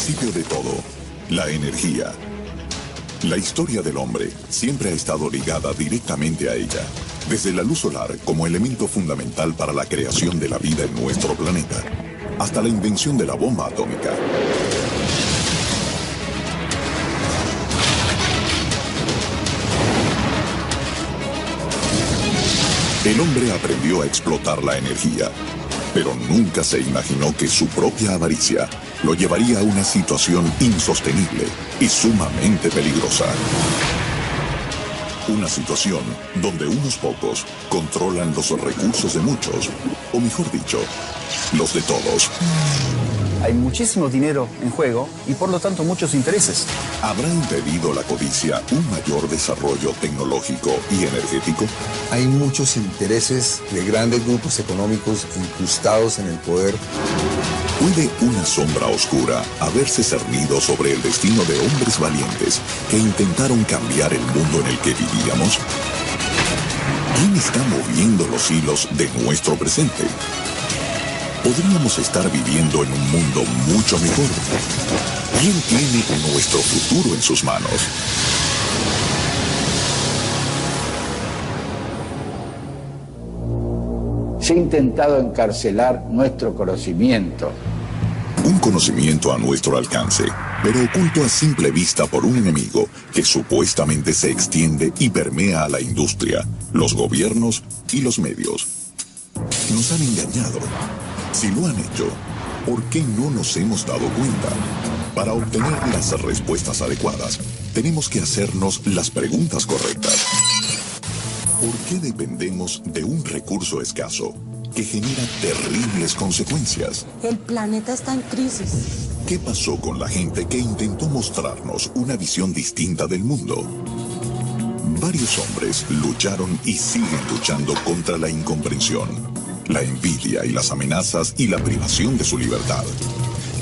principio de todo, la energía. La historia del hombre siempre ha estado ligada directamente a ella, desde la luz solar como elemento fundamental para la creación de la vida en nuestro planeta, hasta la invención de la bomba atómica. El hombre aprendió a explotar la energía, pero nunca se imaginó que su propia avaricia lo llevaría a una situación insostenible y sumamente peligrosa. Una situación donde unos pocos controlan los recursos de muchos, o mejor dicho, los de todos. Hay muchísimo dinero en juego y por lo tanto muchos intereses. ¿Habrá impedido la codicia un mayor desarrollo tecnológico y energético? Hay muchos intereses de grandes grupos económicos incrustados en el poder. ¿Puede una sombra oscura haberse cernido sobre el destino de hombres valientes que intentaron cambiar el mundo en el que vivíamos? ¿Quién está moviendo los hilos de nuestro presente? Podríamos estar viviendo en un mundo mucho mejor. ¿Quién tiene nuestro futuro en sus manos? Se ha intentado encarcelar nuestro conocimiento. Un conocimiento a nuestro alcance, pero oculto a simple vista por un enemigo que supuestamente se extiende y permea a la industria, los gobiernos y los medios. Nos han engañado. Si lo han hecho, ¿por qué no nos hemos dado cuenta? Para obtener las respuestas adecuadas, tenemos que hacernos las preguntas correctas. ¿Por qué dependemos de un recurso escaso que genera terribles consecuencias? El planeta está en crisis. ¿Qué pasó con la gente que intentó mostrarnos una visión distinta del mundo? Varios hombres lucharon y siguen luchando contra la incomprensión, la envidia y las amenazas y la privación de su libertad.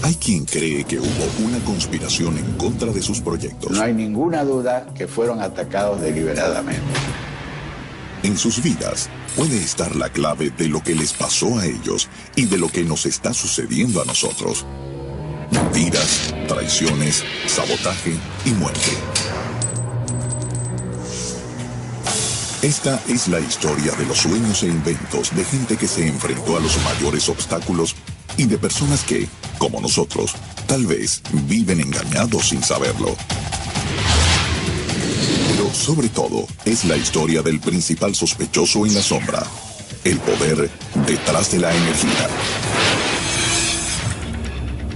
Hay quien cree que hubo una conspiración en contra de sus proyectos. No hay ninguna duda que fueron atacados deliberadamente. En sus vidas puede estar la clave de lo que les pasó a ellos y de lo que nos está sucediendo a nosotros. Mentiras, traiciones, sabotaje y muerte. Esta es la historia de los sueños e inventos de gente que se enfrentó a los mayores obstáculos y de personas que, como nosotros, tal vez viven engañados sin saberlo. Pero sobre todo, es la historia del principal sospechoso en la sombra, el poder detrás de la energía.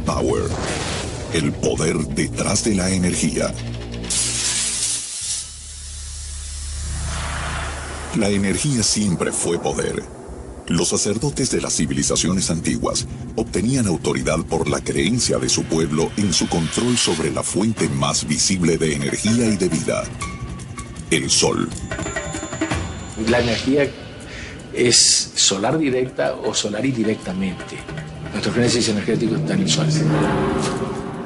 Power, el poder detrás de la energía. La energía siempre fue poder. Los sacerdotes de las civilizaciones antiguas obtenían autoridad por la creencia de su pueblo en su control sobre la fuente más visible de energía y de vida, el sol. La energía es solar directa o solar indirectamente. Nuestros génesis energéticos están en el sol.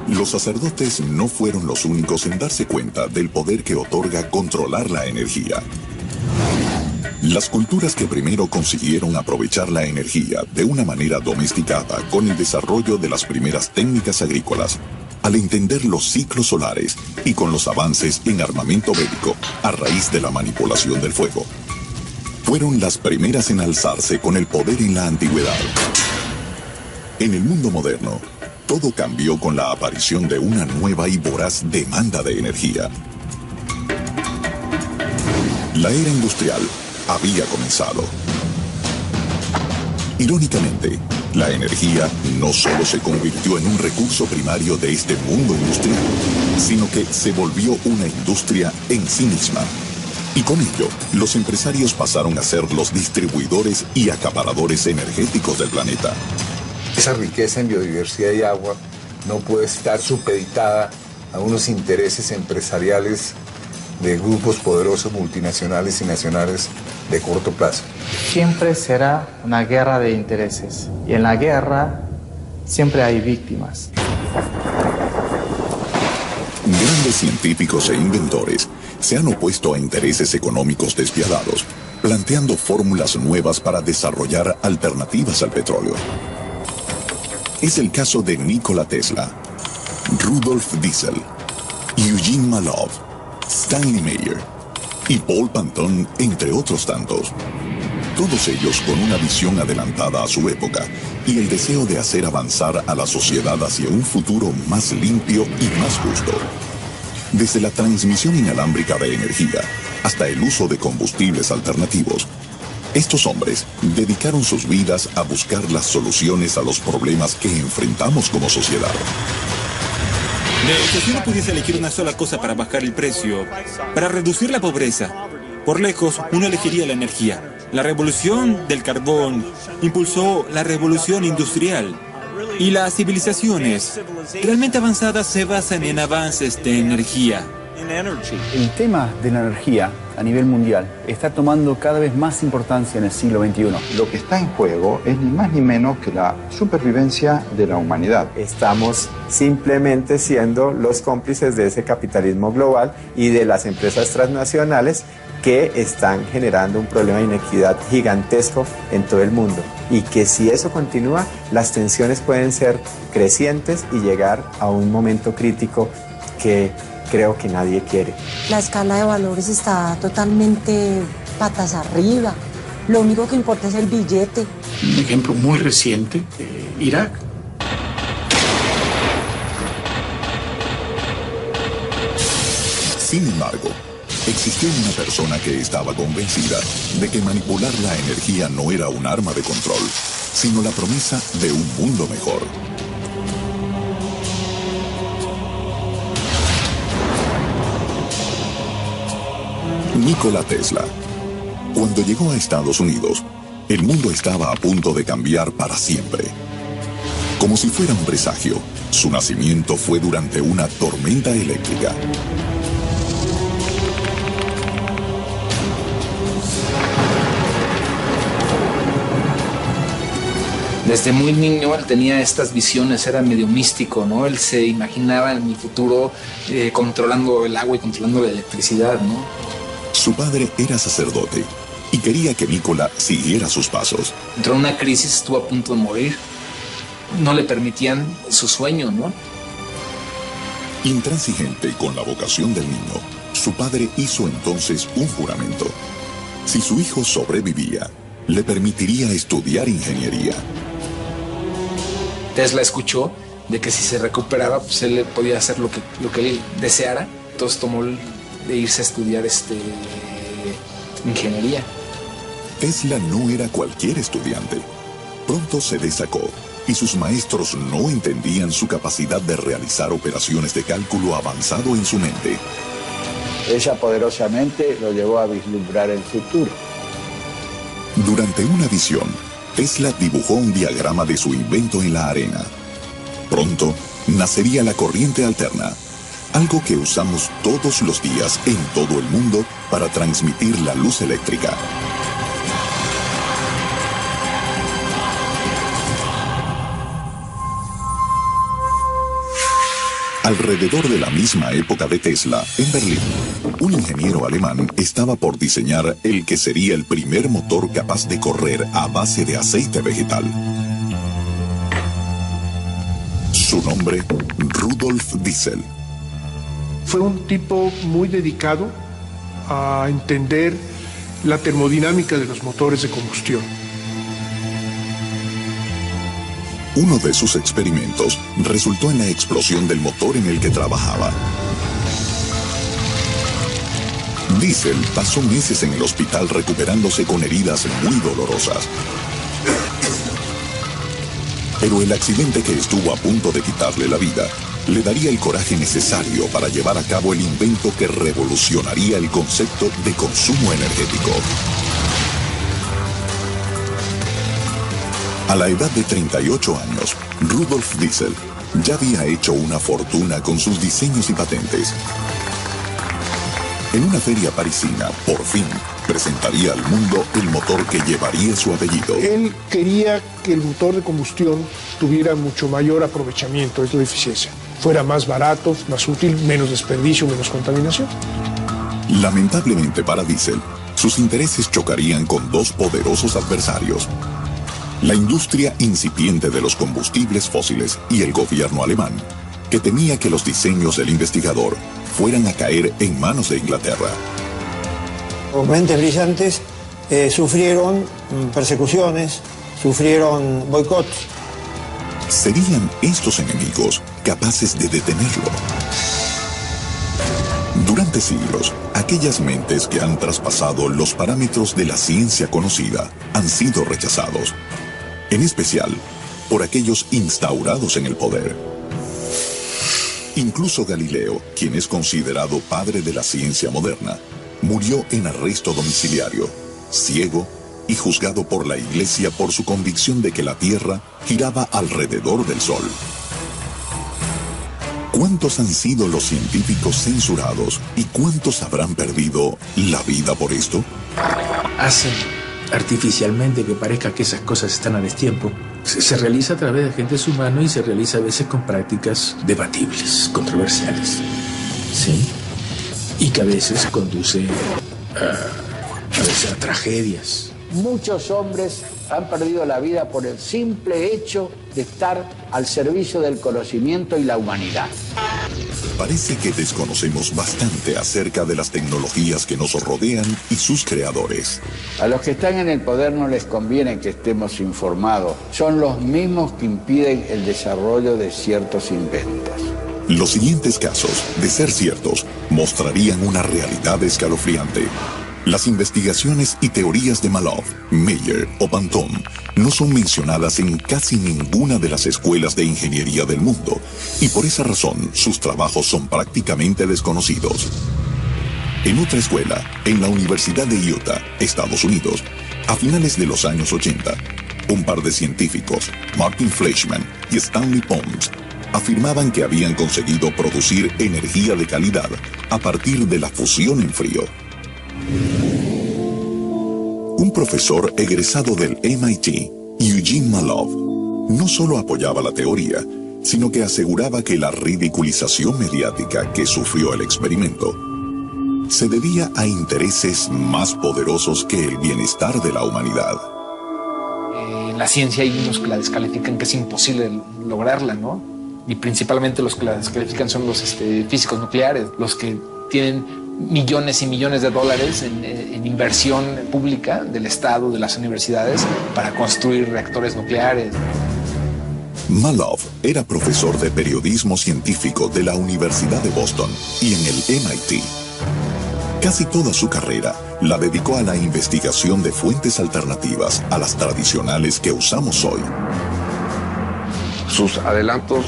Los sacerdotes no fueron los únicos en darse cuenta del poder que otorga controlar la energía. Las culturas que primero consiguieron aprovechar la energía de una manera domesticada con el desarrollo de las primeras técnicas agrícolas, al entender los ciclos solares y con los avances en armamento bélico a raíz de la manipulación del fuego, fueron las primeras en alzarse con el poder en la antigüedad. En el mundo moderno, todo cambió con la aparición de una nueva y voraz demanda de energía. La era industrial había comenzado. Irónicamente, la energía no solo se convirtió en un recurso primario de este mundo industrial, sino que se volvió una industria en sí misma. Y con ello, los empresarios pasaron a ser los distribuidores y acaparadores energéticos del planeta. Esa riqueza en biodiversidad y agua no puede estar supeditada a unos intereses empresariales de grupos poderosos multinacionales y nacionales de corto plazo. Siempre será una guerra de intereses y en la guerra siempre hay víctimas. Grandes científicos e inventores se han opuesto a intereses económicos despiadados, planteando fórmulas nuevas para desarrollar alternativas al petróleo. Es el caso de Nikola Tesla. Rudolf Diesel, Eugene Malov, Stanley Meyer y Paul Pantone, entre otros tantos. Todos ellos con una visión adelantada a su época y el deseo de hacer avanzar a la sociedad hacia un futuro más limpio y más justo. Desde la transmisión inalámbrica de energía hasta el uso de combustibles alternativos, estos hombres dedicaron sus vidas a buscar las soluciones a los problemas que enfrentamos como sociedad. De hecho, si uno pudiese elegir una sola cosa para bajar el precio, para reducir la pobreza, por lejos uno elegiría la energía. La revolución del carbón impulsó la revolución industrial y las civilizaciones realmente avanzadas se basan en avances de energía. El tema de la energía a nivel mundial está tomando cada vez más importancia en el siglo XXI. Lo que está en juego es ni más ni menos que la supervivencia de la humanidad. Estamos simplemente siendo los cómplices de ese capitalismo global y de las empresas transnacionales que están generando un problema de inequidad gigantesco en todo el mundo. Y que si eso continúa, las tensiones pueden ser crecientes y llegar a un momento crítico que creo que nadie quiere. La escala de valores está totalmente patas arriba. Lo único que importa es el billete. Un ejemplo muy reciente, Irak. Sin embargo, existió una persona que estaba convencida de que manipular la energía no era un arma de control, sino la promesa de un mundo mejor. Nikola Tesla. Cuando llegó a Estados Unidos, el mundo estaba a punto de cambiar para siempre. Como si fuera un presagio, su nacimiento fue durante una tormenta eléctrica. Desde muy niño él tenía estas visiones, era medio místico, ¿no? Él se imaginaba en el futuro controlando el agua y controlando la electricidad, ¿no? Su padre era sacerdote y quería que Nikola siguiera sus pasos. Entró en una crisis, estuvo a punto de morir. No le permitían su sueño, ¿no? Intransigente con la vocación del niño, su padre hizo entonces un juramento. Si su hijo sobrevivía, le permitiría estudiar ingeniería. Tesla escuchó de que si se recuperaba, pues él podía hacer lo que él deseara. Entonces tomó de irse a estudiar ingeniería. Tesla no era cualquier estudiante. Pronto se destacó y sus maestros no entendían su capacidad de realizar operaciones de cálculo avanzado en su mente. Ella poderosamente lo llevó a vislumbrar el futuro. Durante una visión, Tesla dibujó un diagrama de su invento en la arena. Pronto, nacería la corriente alterna, algo que usamos todos los días en todo el mundo para transmitir la luz eléctrica. Alrededor de la misma época de Tesla, en Berlín, un ingeniero alemán estaba por diseñar el que sería el primer motor capaz de correr a base de aceite vegetal. Su nombre, Rudolf Diesel. Fue un tipo muy dedicado a entender la termodinámica de los motores de combustión. Uno de sus experimentos resultó en la explosión del motor en el que trabajaba. Diesel pasó meses en el hospital recuperándose con heridas muy dolorosas. Pero el accidente que estuvo a punto de quitarle la vida le daría el coraje necesario para llevar a cabo el invento que revolucionaría el concepto de consumo energético. A la edad de 38 años, Rudolf Diesel ya había hecho una fortuna con sus diseños y patentes. En una feria parisina, por fin, presentaría al mundo el motor que llevaría su apellido. Él quería que el motor de combustión tuviera mucho mayor aprovechamiento, es la eficiencia. Fuera más barato, más útil, menos desperdicio, menos contaminación. Lamentablemente para Diesel, sus intereses chocarían con dos poderosos adversarios: la industria incipiente de los combustibles fósiles y el gobierno alemán, que temía que los diseños del investigador fueran a caer en manos de Inglaterra. Los mentes brillantes sufrieron persecuciones, sufrieron boicots. ¿Serían estos enemigos capaces de detenerlo? Durante siglos, aquellas mentes que han traspasado los parámetros de la ciencia conocida han sido rechazados, en especial por aquellos instaurados en el poder. Incluso Galileo, quien es considerado padre de la ciencia moderna, murió en arresto domiciliario, ciego y juzgado por la Iglesia por su convicción de que la Tierra giraba alrededor del Sol. ¿Cuántos han sido los científicos censurados y cuántos habrán perdido la vida por esto? Hacen artificialmente que parezca que esas cosas están a destiempo. Se realiza a través de agentes humanos y se realiza a veces con prácticas debatibles, controversiales, ¿sí? Y que a veces conduce a tragedias. Muchos hombres han perdido la vida por el simple hecho de estar al servicio del conocimiento y la humanidad. Parece que desconocemos bastante acerca de las tecnologías que nos rodean y sus creadores. A los que están en el poder no les conviene que estemos informados. Son los mismos que impiden el desarrollo de ciertos inventos. Los siguientes casos, de ser ciertos, mostrarían una realidad escalofriante. Las investigaciones y teorías de Malov, Meyer o Bantom no son mencionadas en casi ninguna de las escuelas de ingeniería del mundo, y por esa razón sus trabajos son prácticamente desconocidos. En otra escuela, en la Universidad de Utah, Estados Unidos, a finales de los años 80, un par de científicos, Martin Fleischmann y Stanley Pons, afirmaban que habían conseguido producir energía de calidad a partir de la fusión en frío. Un profesor egresado del MIT, Eugene Malov, no solo apoyaba la teoría, sino que aseguraba que la ridiculización mediática que sufrió el experimento se debía a intereses más poderosos que el bienestar de la humanidad. En la ciencia hay unos que la descalifican, que es imposible lograrla, ¿no? Y principalmente los que la descalifican son los físicos nucleares, los que tienen millones y millones de dólares en inversión pública del Estado, de las universidades, para construir reactores nucleares. Malov era profesor de periodismo científico de la Universidad de Boston y en el MIT. Casi toda su carrera la dedicó a la investigación de fuentes alternativas a las tradicionales que usamos hoy. Sus adelantos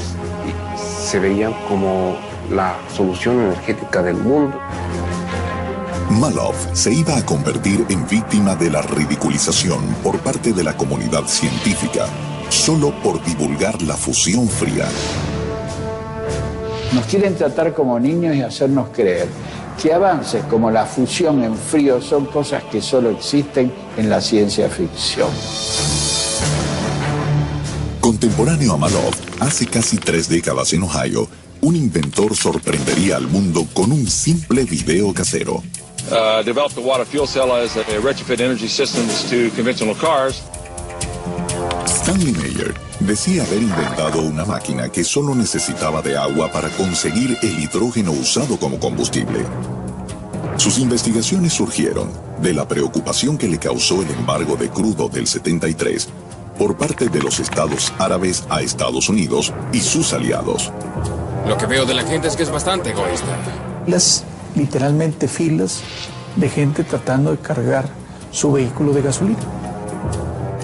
se veían como la solución energética del mundo. Malov se iba a convertir en víctima de la ridiculización por parte de la comunidad científica, solo por divulgar la fusión fría. Nos quieren tratar como niños y hacernos creer que avances como la fusión en frío son cosas que solo existen en la ciencia ficción. Contemporáneo a Malov, hace casi 3 décadas en Ohio, un inventor sorprendería al mundo con un simple video casero. Developed the water fuel cell as a retrofit energy systems to conventional cars. Stanley Meyer decía haber inventado una máquina que solo necesitaba de agua para conseguir el hidrógeno usado como combustible. Sus investigaciones surgieron de la preocupación que le causó el embargo de crudo del 73 por parte de los Estados Árabes a Estados Unidos y sus aliados. Lo que veo de la gente es que es bastante egoísta. Literalmente filas de gente tratando de cargar su vehículo de gasolina.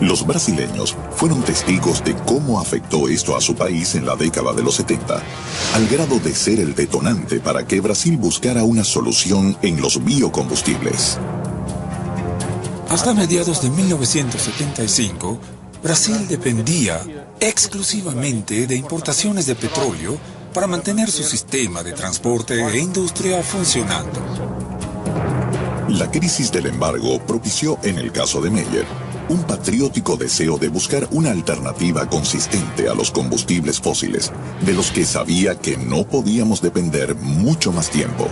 Los brasileños fueron testigos de cómo afectó esto a su país en la década de los 70, al grado de ser el detonante para que Brasil buscara una solución en los biocombustibles. Hasta mediados de 1975, Brasil dependía exclusivamente de importaciones de petróleo para mantener su sistema de transporte e industria funcionando. La crisis del embargo propició, en el caso de Meyer, un patriótico deseo de buscar una alternativa consistente a los combustibles fósiles, de los que sabía que no podíamos depender mucho más tiempo.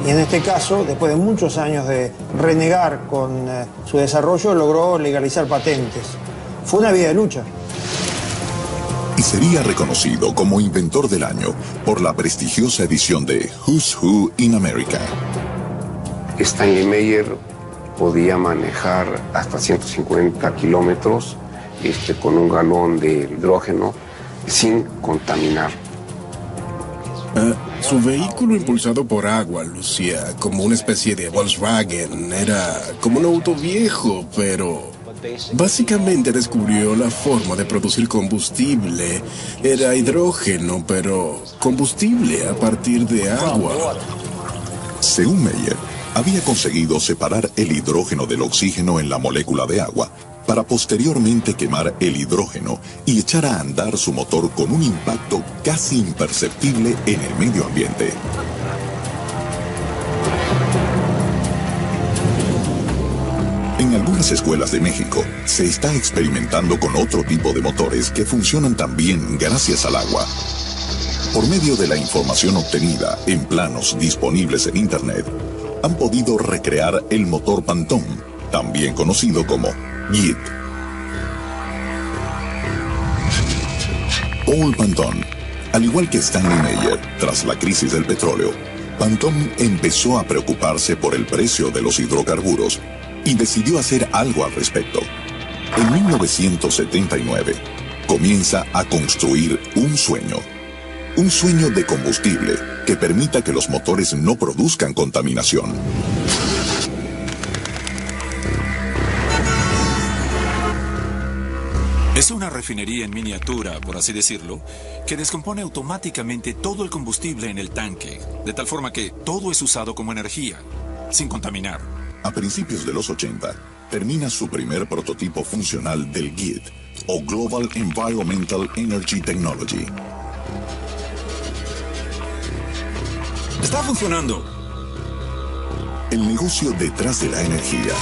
Y en este caso, después de muchos años de renegar con su desarrollo, logró legalizar patentes. Fue una vida de lucha. Y y sería reconocido como inventor del año por la prestigiosa edición de Who's Who in America. Stanley Meyer podía manejar hasta 150 kilómetros con un galón de hidrógeno sin contaminar. Su vehículo impulsado por agua lucía como una especie de Volkswagen. Era como un auto viejo, pero básicamente descubrió la forma de producir combustible. Era hidrógeno, pero combustible a partir de agua. Según Meyer, había conseguido separar el hidrógeno del oxígeno en la molécula de agua para posteriormente quemar el hidrógeno y echar a andar su motor con un impacto casi imperceptible en el medio ambiente. En algunas escuelas de México se está experimentando con otro tipo de motores que funcionan también gracias al agua. Por medio de la información obtenida en planos disponibles en Internet, han podido recrear el motor Pantone, también conocido como JIT. Paul Pantone, al igual que Stanley Meyer, tras la crisis del petróleo, Pantone empezó a preocuparse por el precio de los hidrocarburos y decidió hacer algo al respecto. En 1979, comienza a construir un sueño de combustible que permita que los motores no produzcan contaminación. Es una refinería en miniatura, por así decirlo, que descompone automáticamente todo el combustible en el tanque, de tal forma que todo es usado como energía, sin contaminar. A principios de los 80, termina su primer prototipo funcional del GET, o Global Environmental Energy Technology. ¡Está funcionando! El negocio detrás de la energía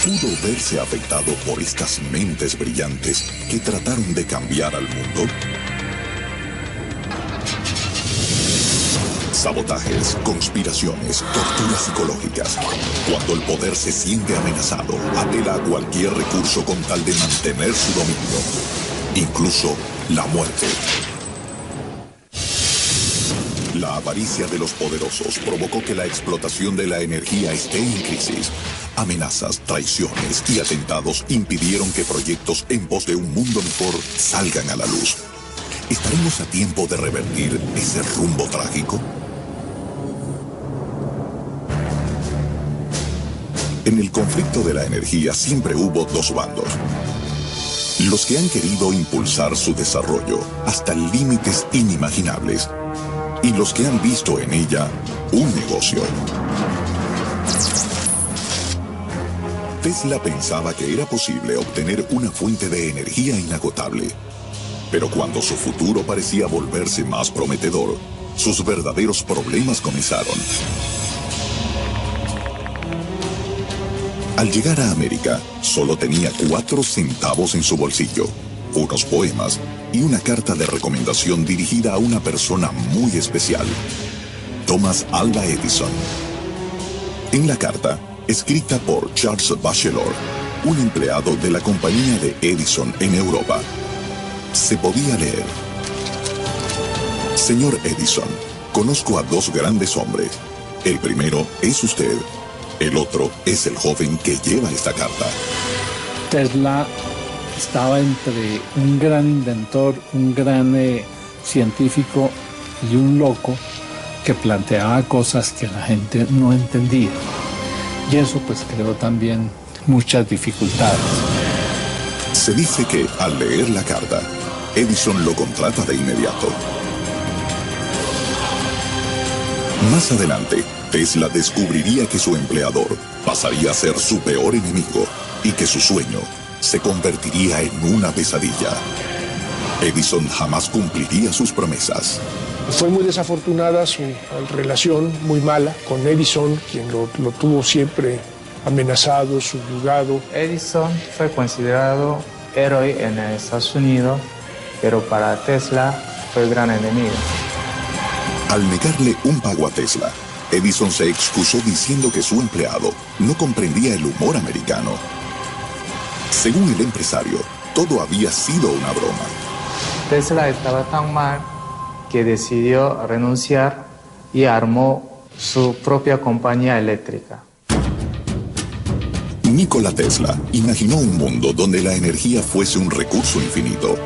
pudo verse afectado por estas mentes brillantes que trataron de cambiar al mundo. Sabotajes, conspiraciones, torturas psicológicas. Cuando el poder se siente amenazado, apela a cualquier recurso con tal de mantener su dominio, incluso la muerte. La avaricia de los poderosos provocó que la explotación de la energía esté en crisis. Amenazas, traiciones y atentados impidieron que proyectos en pos de un mundo mejor salgan a la luz. ¿Estaremos a tiempo de revertir ese rumbo trágico? En el conflicto de la energía siempre hubo dos bandos. Los que han querido impulsar su desarrollo hasta límites inimaginables y los que han visto en ella un negocio. Tesla pensaba que era posible obtener una fuente de energía inagotable. Pero cuando su futuro parecía volverse más prometedor, sus verdaderos problemas comenzaron. Al llegar a América, solo tenía 4 centavos en su bolsillo, unos poemas y una carta de recomendación dirigida a una persona muy especial, Thomas Alva Edison. En la carta, escrita por Charles Batchelor, un empleado de la compañía de Edison en Europa, se podía leer: Señor Edison, conozco a 2 grandes hombres. El primero es usted. El otro es el joven que lleva esta carta. Tesla estaba entre un gran inventor, un gran científico y un loco que planteaba cosas que la gente no entendía. Y eso pues creó también muchas dificultades. Se dice que al leer la carta, Edison lo contrata de inmediato. Más adelante, Tesla descubriría que su empleador pasaría a ser su peor enemigo y que su sueño se convertiría en una pesadilla. Edison jamás cumpliría sus promesas. Fue muy desafortunada su relación, muy mala, con Edison, quien lo tuvo siempre amenazado, subyugado. Edison fue considerado héroe en Estados Unidos, pero para Tesla fue el gran enemigo. Al negarle un pago a Tesla, Edison se excusó diciendo que su empleado no comprendía el humor americano. Según el empresario, todo había sido una broma. Tesla estaba tan mal que decidió renunciar y armó su propia compañía eléctrica. Nikola Tesla imaginó un mundo donde la energía fuese un recurso infinito.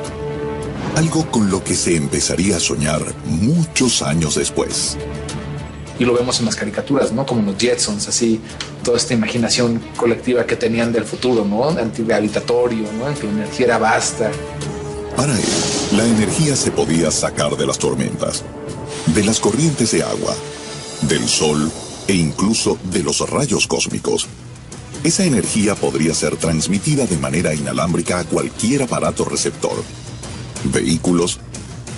Algo con lo que se empezaría a soñar muchos años después. Y lo vemos en las caricaturas, ¿no? Como los Jetsons, así, toda esta imaginación colectiva que tenían del futuro, ¿no? Antigravitatorio, ¿no? Que la energía era vasta. Para él, la energía se podía sacar de las tormentas, de las corrientes de agua, del sol e incluso de los rayos cósmicos. Esa energía podría ser transmitida de manera inalámbrica a cualquier aparato receptor. Vehículos,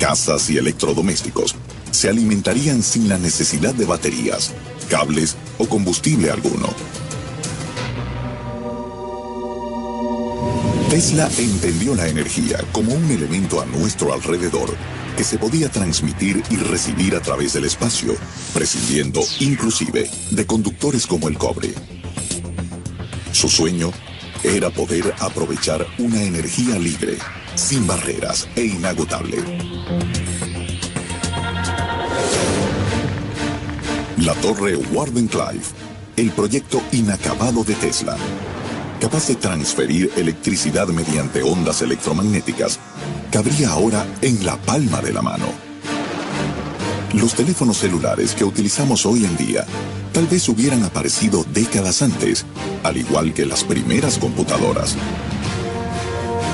casas y electrodomésticos se alimentarían sin la necesidad de baterías, cables o combustible alguno. Tesla entendió la energía como un elemento a nuestro alrededor que se podía transmitir y recibir a través del espacio, prescindiendo inclusive de conductores como el cobre. Su sueño era poder aprovechar una energía libre, sin barreras e inagotable. La torre Wardenclyffe, el proyecto inacabado de Tesla, capaz de transferir electricidad mediante ondas electromagnéticas, cabría ahora en la palma de la mano. Los teléfonos celulares que utilizamos hoy en día tal vez hubieran aparecido décadas antes, al igual que las primeras computadoras.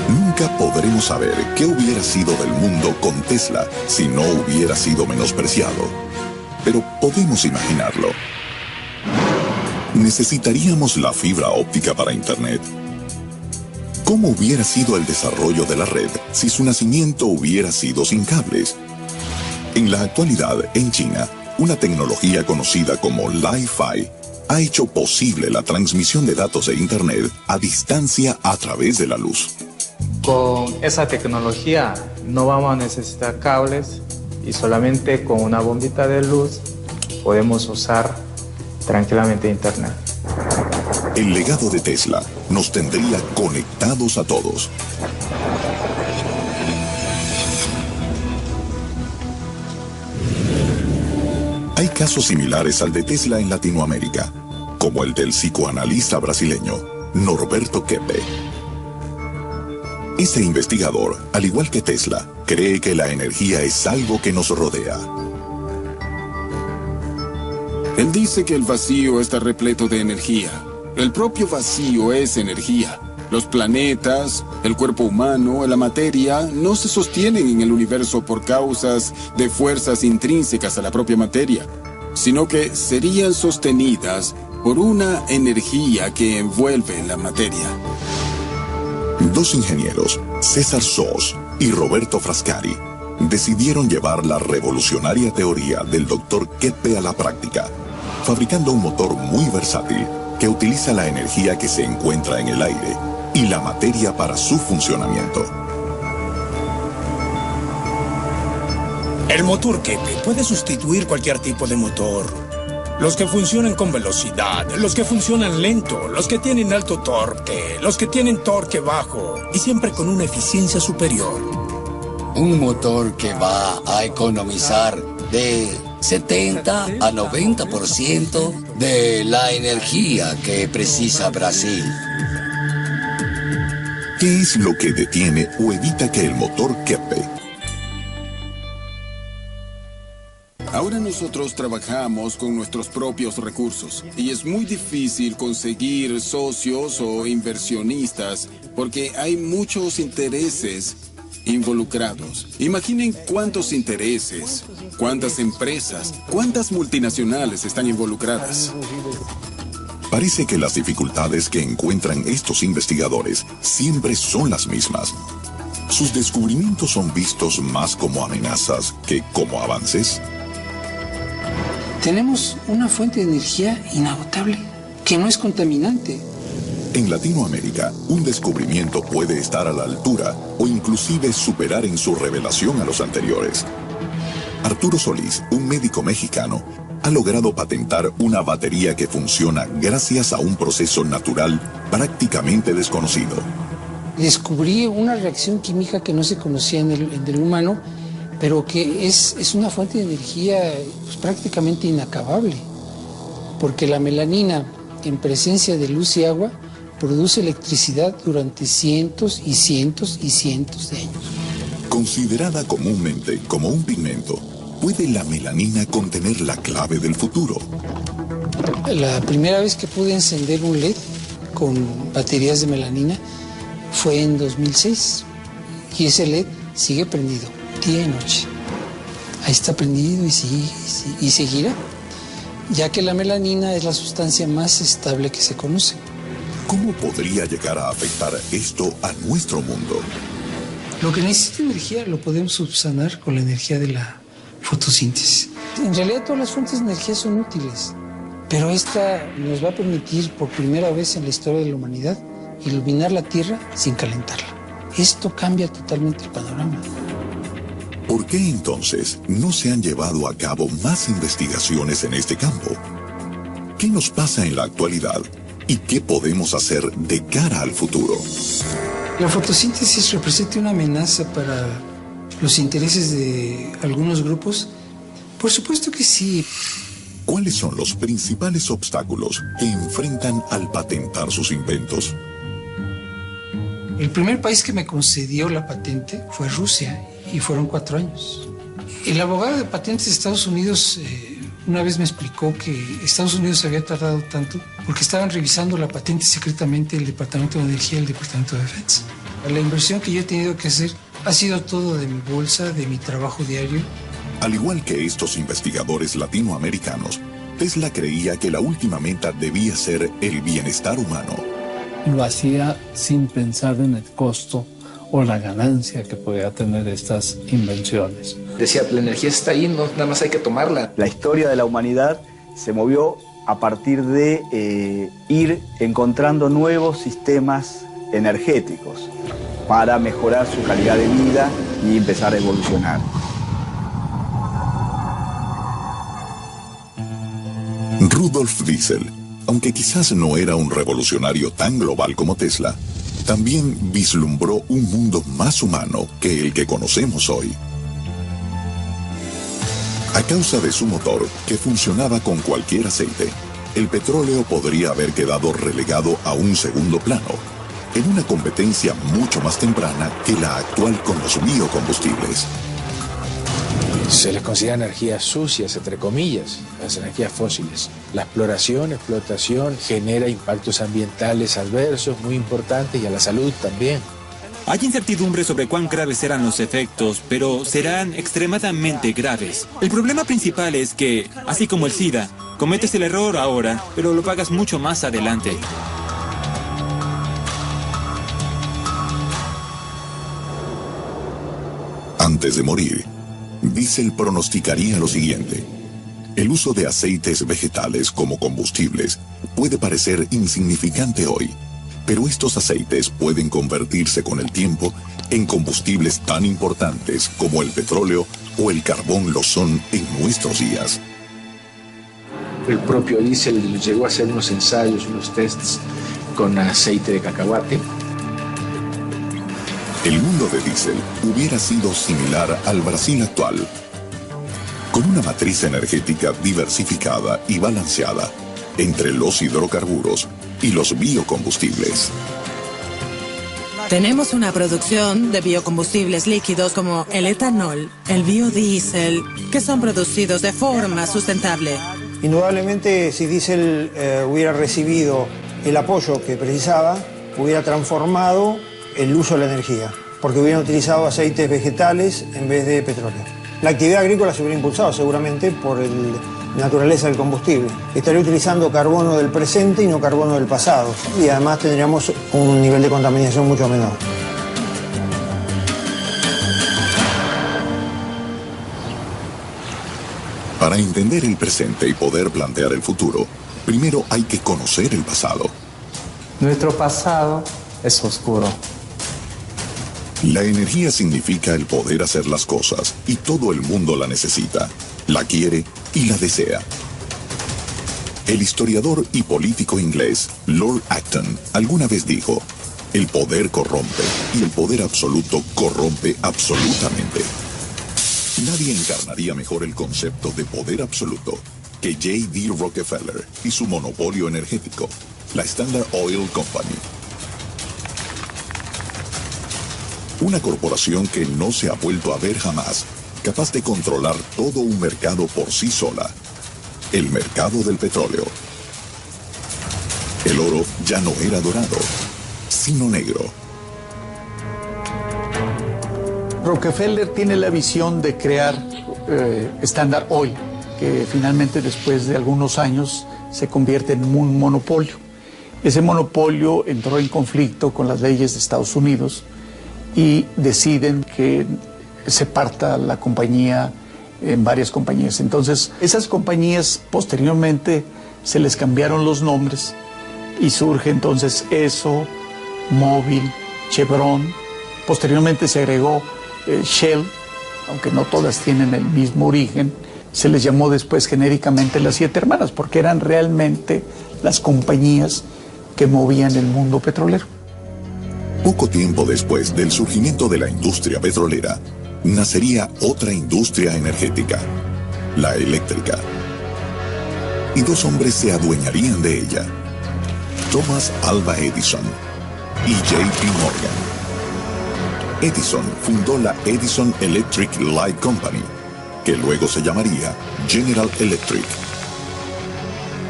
Nunca podremos saber qué hubiera sido del mundo con Tesla si no hubiera sido menospreciado, pero podemos imaginarlo. ¿Necesitaríamos la fibra óptica para Internet? ¿Cómo hubiera sido el desarrollo de la red si su nacimiento hubiera sido sin cables? En la actualidad, en China, una tecnología conocida como Li-Fi ha hecho posible la transmisión de datos de Internet a distancia a través de la luz. Con esa tecnología no vamos a necesitar cables y solamente con una bombita de luz podemos usar tranquilamente Internet. El legado de Tesla nos tendría conectados a todos. Hay casos similares al de Tesla en Latinoamérica, como el del psicoanalista brasileño Norberto Keppe. Este investigador, al igual que Tesla, cree que la energía es algo que nos rodea. Él dice que el vacío está repleto de energía. El propio vacío es energía. Los planetas, el cuerpo humano, la materia, no se sostienen en el universo por causas de fuerzas intrínsecas a la propia materia, sino que serían sostenidas por una energía que envuelve la materia. Dos ingenieros, César Sos y Roberto Frascari, decidieron llevar la revolucionaria teoría del Dr. Keppe a la práctica, fabricando un motor muy versátil que utiliza la energía que se encuentra en el aire y la materia para su funcionamiento. El motor Keppe puede sustituir cualquier tipo de motor. Los que funcionan con velocidad, los que funcionan lento, los que tienen alto torque, los que tienen torque bajo y siempre con una eficiencia superior. Un motor que va a economizar de 70 a 90% de la energía que precisa Brasil. ¿Qué es lo que detiene o evita que el motor Keppe? Ahora nosotros trabajamos con nuestros propios recursos y es muy difícil conseguir socios o inversionistas porque hay muchos intereses involucrados. Imaginen cuántos intereses, cuántas empresas, cuántas multinacionales están involucradas. Parece que las dificultades que encuentran estos investigadores siempre son las mismas. ¿Sus descubrimientos son vistos más como amenazas que como avances? Tenemos una fuente de energía inagotable, que no es contaminante. En Latinoamérica, un descubrimiento puede estar a la altura o inclusive superar en su revelación a los anteriores. Arturo Solís, un médico mexicano, ha logrado patentar una batería que funciona gracias a un proceso natural prácticamente desconocido. Descubrí una reacción química que no se conocía en el humano, pero que es una fuente de energía pues, prácticamente inacabable, porque la melanina, en presencia de luz y agua, produce electricidad durante cientos y cientos y cientos de años. Considerada comúnmente como un pigmento, ¿puede la melanina contener la clave del futuro? La primera vez que pude encender un LED con baterías de melanina fue en 2006 y ese LED sigue prendido día y noche. Ahí está prendido y seguirá, ya que la melanina es la sustancia más estable que se conoce. ¿Cómo podría llegar a afectar esto a nuestro mundo? Lo que necesita energía lo podemos subsanar con la energía de la fotosíntesis. En realidad todas las fuentes de energía son útiles, pero esta nos va a permitir por primera vez en la historia de la humanidad iluminar la Tierra sin calentarla. Esto cambia totalmente el panorama. ¿Por qué entonces no se han llevado a cabo más investigaciones en este campo? ¿Qué nos pasa en la actualidad y qué podemos hacer de cara al futuro? La fotosíntesis representa una amenaza para los intereses de algunos grupos. Por supuesto que sí. ¿Cuáles son los principales obstáculos que enfrentan al patentar sus inventos? El primer país que me concedió la patente fue Rusia y fueron 4 años. El abogado de patentes de Estados Unidos una vez me explicó que Estados Unidos había tardado tanto porque estaban revisando la patente secretamente el Departamento de Energía y el Departamento de Defensa. La inversión que yo he tenido que hacer ha sido todo de mi bolsa, de mi trabajo diario. Al igual que estos investigadores latinoamericanos, Tesla creía que la última meta debía ser el bienestar humano. Lo hacía sin pensar en el costo o la ganancia que podía tener estas invenciones. Decía, la energía está ahí, no, nada más hay que tomarla. La historia de la humanidad se movió a partir de ir encontrando nuevos sistemas energéticos para mejorar su calidad de vida y empezar a evolucionar. Rudolf Diesel, aunque quizás no era un revolucionario tan global como Tesla, también vislumbró un mundo más humano que el que conocemos hoy. A causa de su motor, que funcionaba con cualquier aceite, el petróleo podría haber quedado relegado a un segundo plano, en una competencia mucho más temprana que la actual con los biocombustibles. Se les considera energías sucias, entre comillas, las energías fósiles. La explotación genera impactos ambientales adversos muy importantes y a la salud también. Hay incertidumbre sobre cuán graves serán los efectos, pero serán extremadamente graves. El problema principal es que, así como el SIDA, cometes el error ahora, pero lo pagas mucho más adelante. Antes de morir, Diesel pronosticaría lo siguiente: el uso de aceites vegetales como combustibles puede parecer insignificante hoy, pero estos aceites pueden convertirse con el tiempo en combustibles tan importantes como el petróleo o el carbón lo son en nuestros días. El propio Diesel llegó a hacer unos ensayos, unos tests con aceite de cacahuate. El mundo de Diesel hubiera sido similar al Brasil actual, con una matriz energética diversificada y balanceada entre los hidrocarburos y los biocombustibles. Tenemos una producción de biocombustibles líquidos como el etanol, el biodiesel, que son producidos de forma sustentable. Indudablemente, si Diesel hubiera recibido el apoyo que precisaba, hubiera transformado el uso de la energía, porque hubieran utilizado aceites vegetales en vez de petróleo. La actividad agrícola se hubiera impulsado seguramente por la naturaleza del combustible. Estaría utilizando carbono del presente y no carbono del pasado. Y además tendríamos un nivel de contaminación mucho menor. Para entender el presente y poder plantear el futuro, primero hay que conocer el pasado. Nuestro pasado es oscuro. La energía significa el poder hacer las cosas y todo el mundo la necesita, la quiere y la desea. El historiador y político inglés Lord Acton alguna vez dijo: El poder corrompe y el poder absoluto corrompe absolutamente. Nadie encarnaría mejor el concepto de poder absoluto que J.D. Rockefeller y su monopolio energético, la Standard Oil Company. Una corporación que no se ha vuelto a ver jamás, capaz de controlar todo un mercado por sí sola. El mercado del petróleo. El oro ya no era dorado, sino negro. Rockefeller tiene la visión de crear Standard Oil, que finalmente después de algunos años se convierte en un monopolio. Ese monopolio entró en conflicto con las leyes de Estados Unidos y deciden que se parta la compañía en varias compañías. Entonces, esas compañías posteriormente se les cambiaron los nombres y surge entonces Esso, Mobil, Chevron. Posteriormente se agregó Shell, aunque no todas tienen el mismo origen. Se les llamó después genéricamente las 7 hermanas, porque eran realmente las compañías que movían el mundo petrolero. Poco tiempo después del surgimiento de la industria petrolera, nacería otra industria energética, la eléctrica. Y 2 hombres se adueñarían de ella, Thomas Alva Edison y J.P. Morgan. Edison fundó la Edison Electric Light Company, que luego se llamaría General Electric.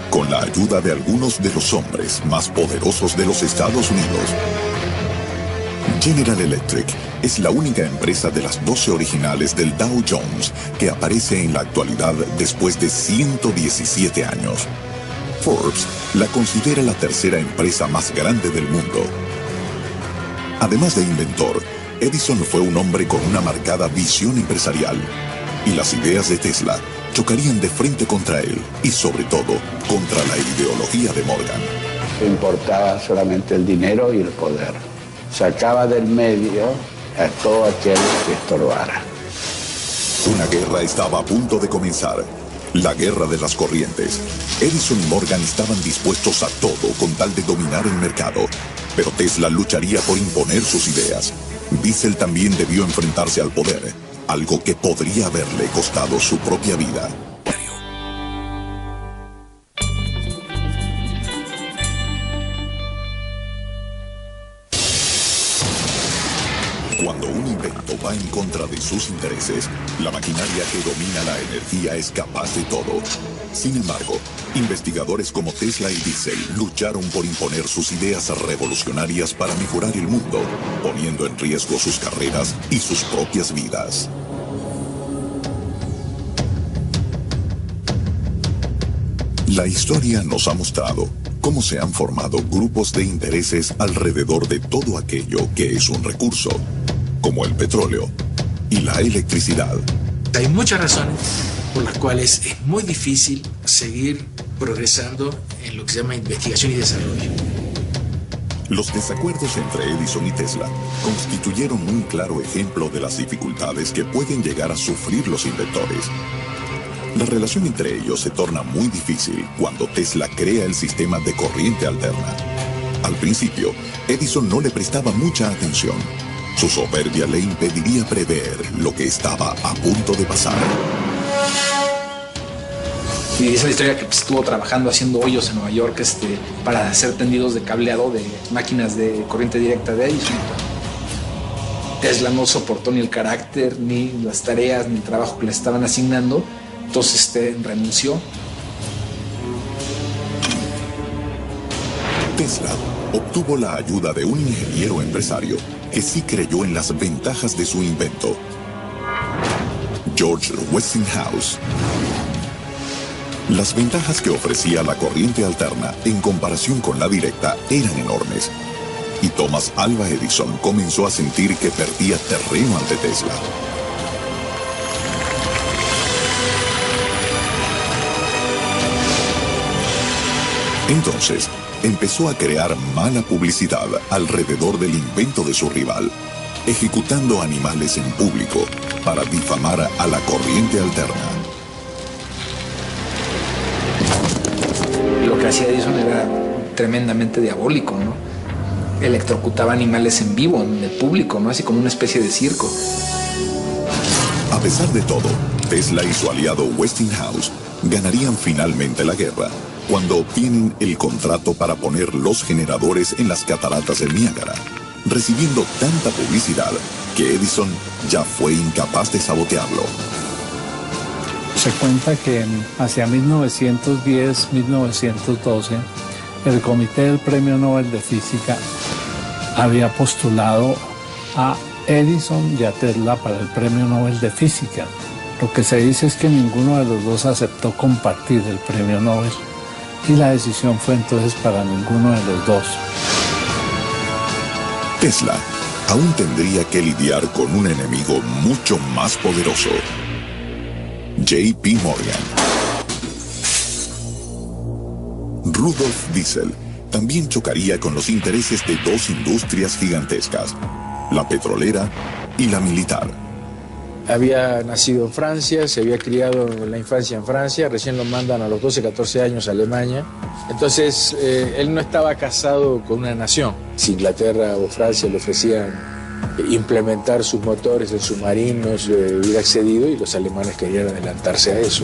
Con la ayuda de algunos de los hombres más poderosos de los Estados Unidos, General Electric es la única empresa de las 12 originales del Dow Jones que aparece en la actualidad después de 117 años. Forbes la considera la 3ª empresa más grande del mundo. Además de inventor, Edison fue un hombre con una marcada visión empresarial, y las ideas de Tesla chocarían de frente contra él y sobre todo contra la ideología de Morgan. Importaba solamente el dinero y el poder. Sacaba del medio a todo aquel que estorbara. Una guerra estaba a punto de comenzar, la guerra de las corrientes. Edison y Morgan estaban dispuestos a todo con tal de dominar el mercado, pero Tesla lucharía por imponer sus ideas. Diesel también debió enfrentarse al poder, algo que podría haberle costado su propia vida. Cuando un invento va en contra de sus intereses, la maquinaria que domina la energía es capaz de todo. Sin embargo, investigadores como Tesla y Diesel lucharon por imponer sus ideas revolucionarias para mejorar el mundo, poniendo en riesgo sus carreras y sus propias vidas. La historia nos ha mostrado cómo se han formado grupos de intereses alrededor de todo aquello que es un recurso, como el petróleo y la electricidad. Hay muchas razones por las cuales es muy difícil seguir progresando en lo que se llama investigación y desarrollo. Los desacuerdos entre Edison y Tesla constituyeron un claro ejemplo de las dificultades que pueden llegar a sufrir los inventores. La relación entre ellos se torna muy difícil cuando Tesla crea el sistema de corriente alterna. Al principio, Edison no le prestaba mucha atención. Su soberbia le impediría prever lo que estaba a punto de pasar. Y dice la historia que estuvo trabajando haciendo hoyos en Nueva York para hacer tendidos de cableado de máquinas de corriente directa de Edison. Tesla no soportó ni el carácter, ni las tareas, ni el trabajo que le estaban asignando. Entonces renunció. Tesla obtuvo la ayuda de un ingeniero empresario que sí creyó en las ventajas de su invento, George Westinghouse. Las ventajas que ofrecía la corriente alterna en comparación con la directa eran enormes, y Thomas Alva Edison comenzó a sentir que perdía terreno ante Tesla. Entonces, empezó a crear mala publicidad alrededor del invento de su rival, ejecutando animales en público para difamar a la corriente alterna. Lo que hacía Edison era tremendamente diabólico, ¿no? electrocutaba animales en vivo, en el público, ¿no? Así como una especie de circo. A pesar de todo, Tesla y su aliado Westinghouse ganarían finalmente la guerra cuando obtienen el contrato para poner los generadores en las cataratas del Niágara, recibiendo tanta publicidad que Edison ya fue incapaz de sabotearlo. Se cuenta que hacia 1910-1912, el Comité del Premio Nobel de Física había postulado a Edison y a Tesla para el Premio Nobel de Física. Lo que se dice es que ninguno de los dos aceptó compartir el Premio Nobel y la decisión fue entonces para ninguno de los dos. Tesla aún tendría que lidiar con un enemigo mucho más poderoso: J.P. Morgan. Rudolf Diesel también chocaría con los intereses de dos industrias gigantescas, la petrolera y la militar. Había nacido en Francia, se había criado en la infancia en Francia, recién lo mandan a los 12, 14 años a Alemania. Entonces, él no estaba casado con una nación. Si Inglaterra o Francia le ofrecían implementar sus motores en submarinos, hubiera accedido, y los alemanes querían adelantarse a eso.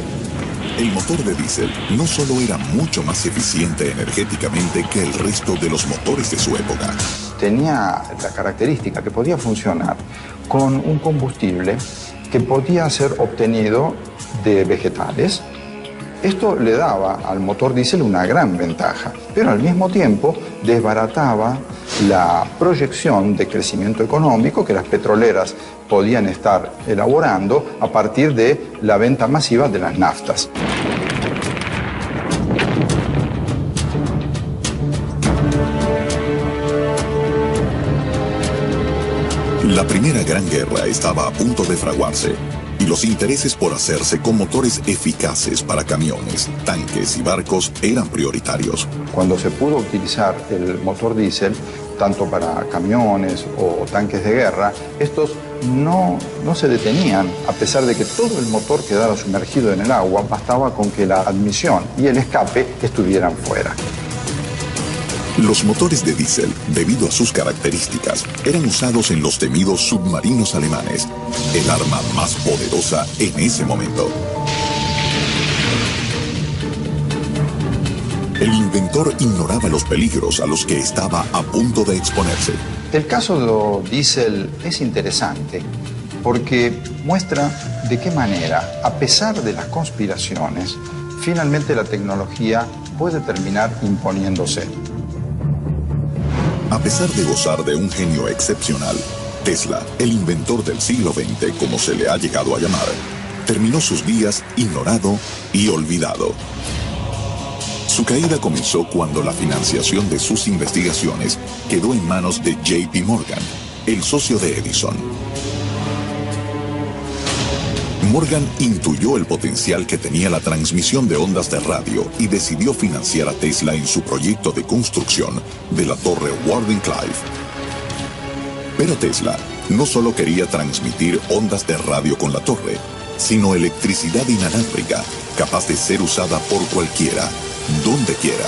El motor de diésel no solo era mucho más eficiente energéticamente que el resto de los motores de su época. Tenía la característica que podía funcionar con un combustible que podía ser obtenido de vegetales. Esto le daba al motor diésel una gran ventaja, pero al mismo tiempo desbarataba la proyección de crecimiento económico que las petroleras podían estar elaborando a partir de la venta masiva de las naftas. La Primera Gran Guerra estaba a punto de fraguarse y los intereses por hacerse con motores eficaces para camiones, tanques y barcos eran prioritarios. Cuando se pudo utilizar el motor diésel, tanto para camiones o tanques de guerra, estos no se detenían, a pesar de que todo el motor quedara sumergido en el agua, bastaba con que la admisión y el escape estuvieran fuera. Los motores de diésel, debido a sus características, eran usados en los temidos submarinos alemanes, el arma más poderosa en ese momento. El inventor ignoraba los peligros a los que estaba a punto de exponerse. El caso de diésel es interesante porque muestra de qué manera, a pesar de las conspiraciones, finalmente la tecnología puede terminar imponiéndose. A pesar de gozar de un genio excepcional, Tesla, el inventor del siglo XX, como se le ha llegado a llamar, terminó sus días ignorado y olvidado. Su caída comenzó cuando la financiación de sus investigaciones quedó en manos de J.P. Morgan, el socio de Edison. Morgan intuyó el potencial que tenía la transmisión de ondas de radio y decidió financiar a Tesla en su proyecto de construcción de la torre Wardenclyffe. Pero Tesla no solo quería transmitir ondas de radio con la torre, sino electricidad inalámbrica, capaz de ser usada por cualquiera, donde quiera.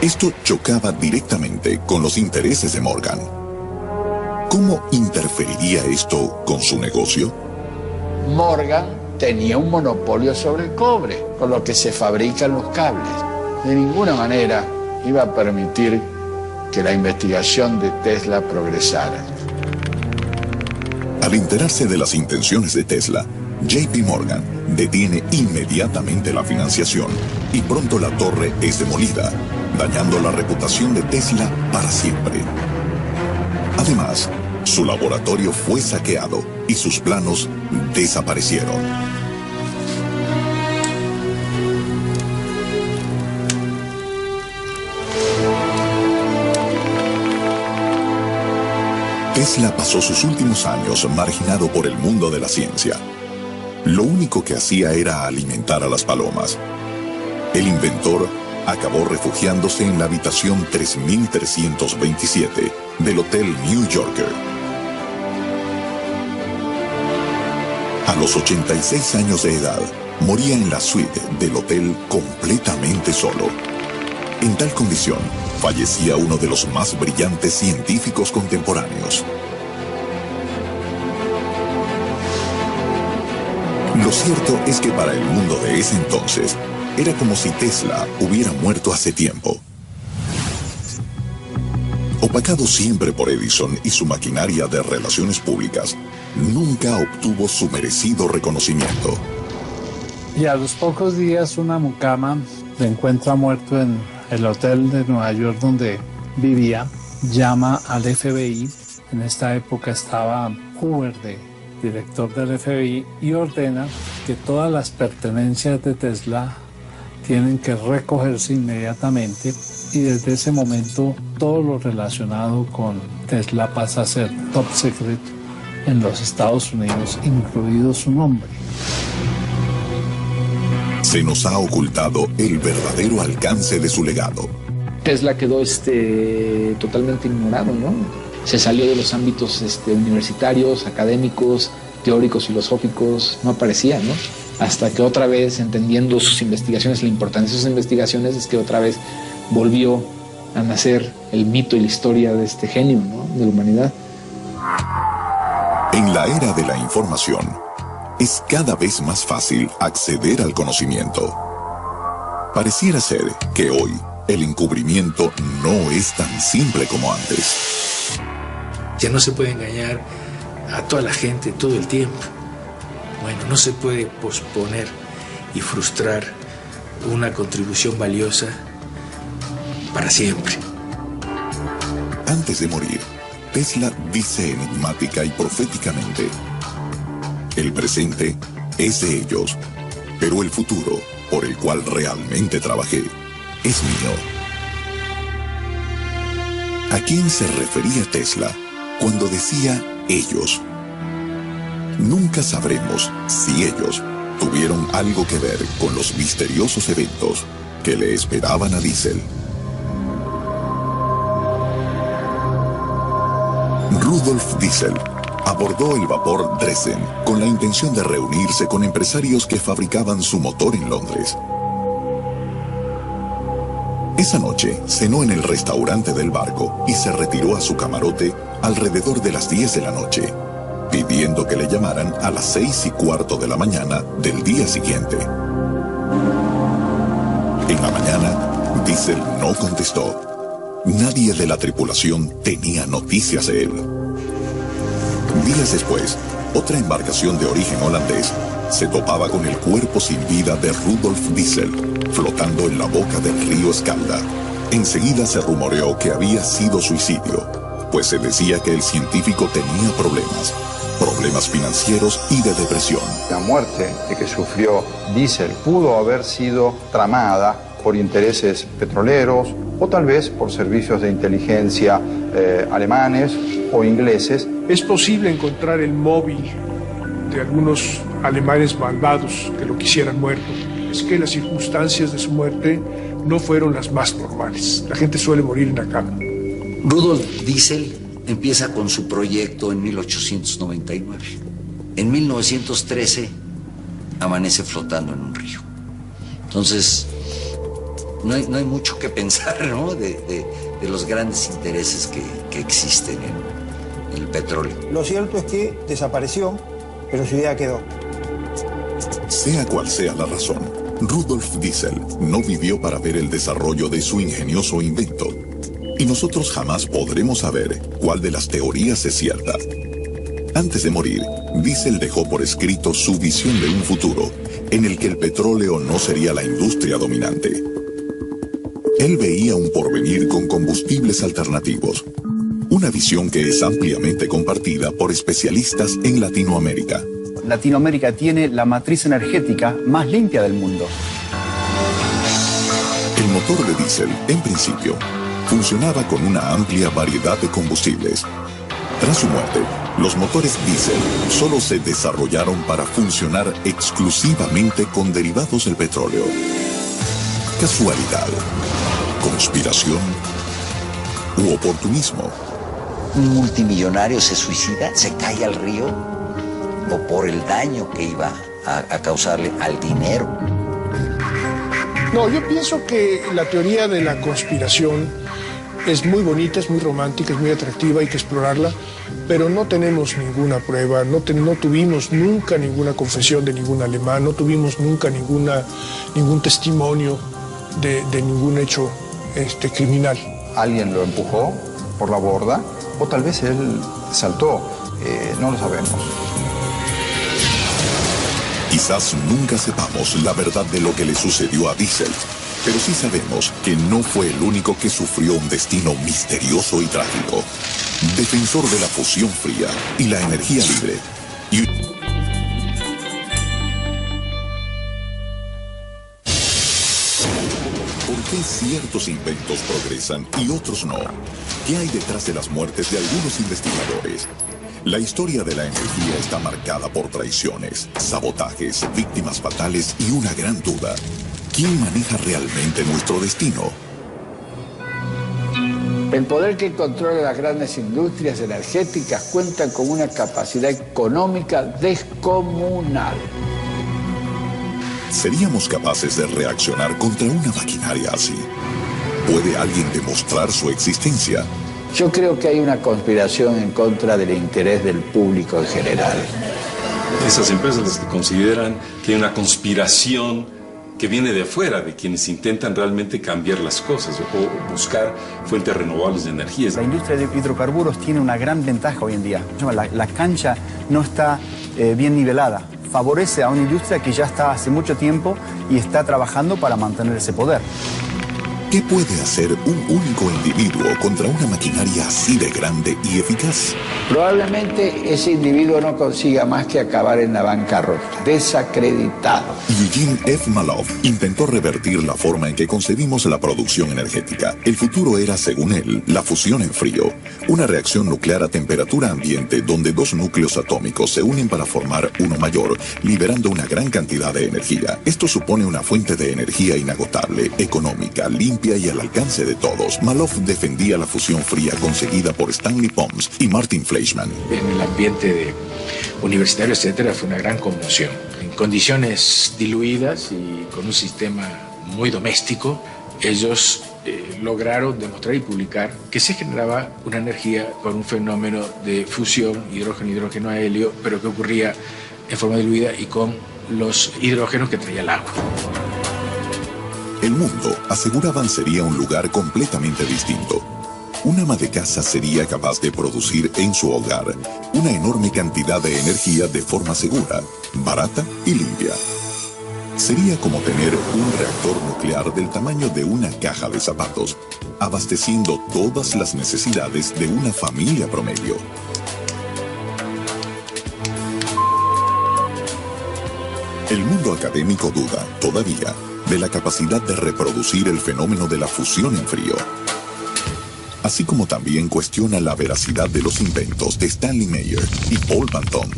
Esto chocaba directamente con los intereses de Morgan. ¿Cómo interferiría esto con su negocio? Morgan tenía un monopolio sobre el cobre, con lo que se fabrican los cables. De ninguna manera iba a permitir que la investigación de Tesla progresara. Al enterarse de las intenciones de Tesla, J.P. Morgan detiene inmediatamente la financiación y pronto la torre es demolida, dañando la reputación de Tesla para siempre. Además, su laboratorio fue saqueado y sus planos desaparecieron. Tesla pasó sus últimos años marginado por el mundo de la ciencia. Lo único que hacía era alimentar a las palomas. El inventor acabó refugiándose en la habitación 3327 del Hotel New Yorker. A los 86 años de edad, moría en la suite del hotel completamente solo. En tal condición, fallecía uno de los más brillantes científicos contemporáneos. Lo cierto es que para el mundo de ese entonces, era como si Tesla hubiera muerto hace tiempo. Opacado siempre por Edison y su maquinaria de relaciones públicas, nunca obtuvo su merecido reconocimiento. Y a los pocos días una mucama le encuentra muerto en el hotel de Nueva York donde vivía, llama al FBI. En esta época estaba Hoover de director del FBI y ordena que todas las pertenencias de Tesla tienen que recogerse inmediatamente, y desde ese momento todo lo relacionado con Tesla pasa a ser top secret en los Estados Unidos, incluido su nombre. Se nos ha ocultado el verdadero alcance de su legado. Tesla quedó totalmente ignorado, ¿no? Se salió de los ámbitos universitarios, académicos, teóricos, filosóficos, no aparecía, ¿no? Hasta que otra vez, entendiendo sus investigaciones, la importancia de sus investigaciones, es que otra vez volvió a nacer el mito y la historia de este genio, ¿no?, de la humanidad. En la era de la información, es cada vez más fácil acceder al conocimiento. Pareciera ser que hoy el encubrimiento no es tan simple como antes. Ya no se puede engañar a toda la gente todo el tiempo. Bueno, no se puede posponer y frustrar una contribución valiosa para siempre. Antes de morir, Tesla dice enigmática y proféticamente: el presente es de ellos, pero el futuro, por el cual realmente trabajé, es mío. ¿A quién se refería Tesla cuando decía ellos? Nunca sabremos si ellos tuvieron algo que ver con los misteriosos eventos que le esperaban a Diesel. Rudolf Diesel abordó el vapor Dresden con la intención de reunirse con empresarios que fabricaban su motor en Londres. Esa noche cenó en el restaurante del barco y se retiró a su camarote alrededor de las 10 de la noche, pidiendo que le llamaran a las 6:15 de la mañana del día siguiente. En la mañana, Diesel no contestó. Nadie de la tripulación tenía noticias de él. Días después, otra embarcación de origen holandés se topaba con el cuerpo sin vida de Rudolf Diesel, flotando en la boca del río Escalda. Enseguida se rumoreó que había sido suicidio, pues se decía que el científico tenía problemas financieros y de depresión. La muerte que sufrió Diesel pudo haber sido tramada por intereses petroleros o tal vez por servicios de inteligencia alemanes o ingleses. Es posible encontrar el móvil de algunos alemanes malvados que lo quisieran muerto. Es que las circunstancias de su muerte no fueron las más normales. La gente suele morir en la cama. Rudolf Diesel empieza con su proyecto en 1899. En 1913 amanece flotando en un río. Entonces, no hay mucho que pensar, ¿no?, de los grandes intereses que existen en el petróleo. Lo cierto es que desapareció, pero su idea quedó. Sea cual sea la razón, Rudolf Diesel no vivió para ver el desarrollo de su ingenioso invento. Y nosotros jamás podremos saber cuál de las teorías es cierta. Antes de morir, Diesel dejó por escrito su visión de un futuro en el que el petróleo no sería la industria dominante. Él veía un porvenir con combustibles alternativos, una visión que es ampliamente compartida por especialistas en Latinoamérica. Latinoamérica tiene la matriz energética más limpia del mundo. El motor de diésel, en principio, funcionaba con una amplia variedad de combustibles. Tras su muerte, los motores diésel solo se desarrollaron para funcionar exclusivamente con derivados del petróleo. ¿Casualidad? ¿Conspiración? ¿U oportunismo? Un multimillonario se suicida, se cae al río, o por el daño que iba a causarle al dinero. No, yo pienso que la teoría de la conspiración es muy bonita, es muy romántica, es muy atractiva, hay que explorarla, pero no tenemos ninguna prueba, no tuvimos nunca ninguna confesión de ningún alemán, no tuvimos nunca ningún testimonio de ningún hecho criminal. Alguien lo empujó por la borda o tal vez él saltó, no lo sabemos. Quizás nunca sepamos la verdad de lo que le sucedió a Diesel, pero sí sabemos que no fue el único que sufrió un destino misterioso y trágico. Defensor de la fusión fría y la energía libre. ¿Por qué ciertos inventos progresan y otros no? ¿Qué hay detrás de las muertes de algunos investigadores? La historia de la energía está marcada por traiciones, sabotajes, víctimas fatales y una gran duda. ¿Quién maneja realmente nuestro destino? El poder que controla las grandes industrias energéticas cuenta con una capacidad económica descomunal. ¿Seríamos capaces de reaccionar contra una maquinaria así? ¿Puede alguien demostrar su existencia? Yo creo que hay una conspiración en contra del interés del público en general. Esas empresas las que consideran que hay una conspiración que viene de afuera, de quienes intentan realmente cambiar las cosas o buscar fuentes renovables de energía. La industria de hidrocarburos tiene una gran ventaja hoy en día. La cancha no está bien nivelada. Favorece a una industria que ya está hace mucho tiempo y está trabajando para mantener ese poder. ¿Qué puede hacer un único individuo contra una maquinaria así de grande y eficaz? Probablemente ese individuo no consiga más que acabar en la bancarrota, desacreditado. Eugene F. Malov intentó revertir la forma en que concebimos la producción energética. El futuro era, según él, la fusión en frío, una reacción nuclear a temperatura ambiente donde dos núcleos atómicos se unen para formar uno mayor, liberando una gran cantidad de energía. Esto supone una fuente de energía inagotable, económica, limpia y al alcance de todos. Malov defendía la fusión fría conseguida por Stanley Pons y Martin Fleischmann. En el ambiente universitario, etcétera, fue una gran conmoción. En condiciones diluidas y con un sistema muy doméstico, ellos lograron demostrar y publicar que se generaba una energía con un fenómeno de fusión, hidrógeno a helio, pero que ocurría en forma diluida y con los hidrógenos que traía el agua. El mundo, aseguraban, sería un lugar completamente distinto. Un ama de casa sería capaz de producir en su hogar una enorme cantidad de energía de forma segura, barata y limpia. Sería como tener un reactor nuclear del tamaño de una caja de zapatos, abasteciendo todas las necesidades de una familia promedio. El mundo académico duda, todavía, de la capacidad de reproducir el fenómeno de la fusión en frío. Así como también cuestiona la veracidad de los inventos de Stanley Meyer y Paul Banton.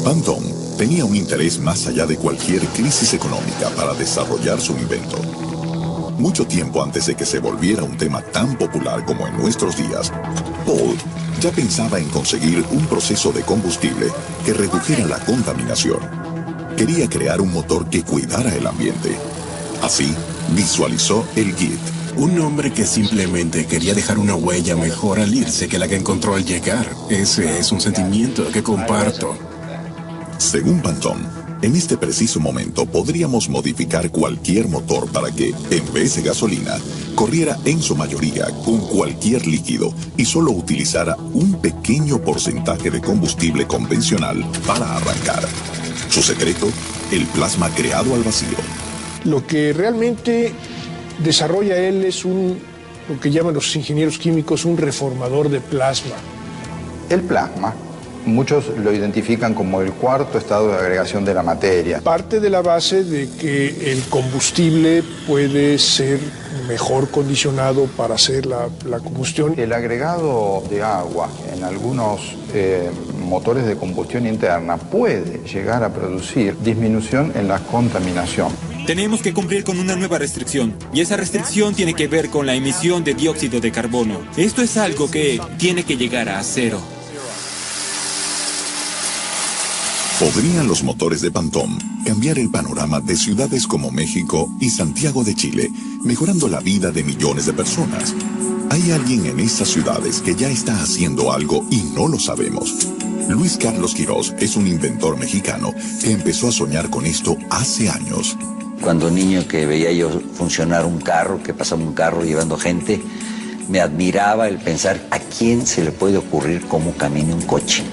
Banton tenía un interés más allá de cualquier crisis económica para desarrollar su invento. Mucho tiempo antes de que se volviera un tema tan popular como en nuestros días, Paul ya pensaba en conseguir un proceso de combustible que redujera la contaminación. Quería crear un motor que cuidara el ambiente. Así, visualizó el GIT. Un hombre que simplemente quería dejar una huella mejor al irse que la que encontró al llegar. Ese es un sentimiento que comparto. Según Banton, en este preciso momento podríamos modificar cualquier motor para que, en vez de gasolina, corriera en su mayoría con cualquier líquido y solo utilizara un pequeño porcentaje de combustible convencional para arrancar. Su secreto, el plasma creado al vacío. Lo que realmente desarrolla él es lo que llaman los ingenieros químicos, un reformador de plasma. El plasma, muchos lo identifican como el cuarto estado de agregación de la materia. Parte de la base de que el combustible puede ser mejor condicionado para hacer la combustión. El agregado de agua en algunos motores de combustión interna puede llegar a producir disminución en la contaminación. Tenemos que cumplir con una nueva restricción, y esa restricción tiene que ver con la emisión de dióxido de carbono. Esto es algo que tiene que llegar a cero. ¿Podrían los motores de Pantón cambiar el panorama de ciudades como México y Santiago de Chile, mejorando la vida de millones de personas? Hay alguien en esas ciudades que ya está haciendo algo y no lo sabemos. Luis Carlos Quirós es un inventor mexicano que empezó a soñar con esto hace años. Cuando niño que veía yo funcionar un carro, que pasaba un carro llevando gente, me admiraba el pensar a quién se le puede ocurrir cómo camina un coche.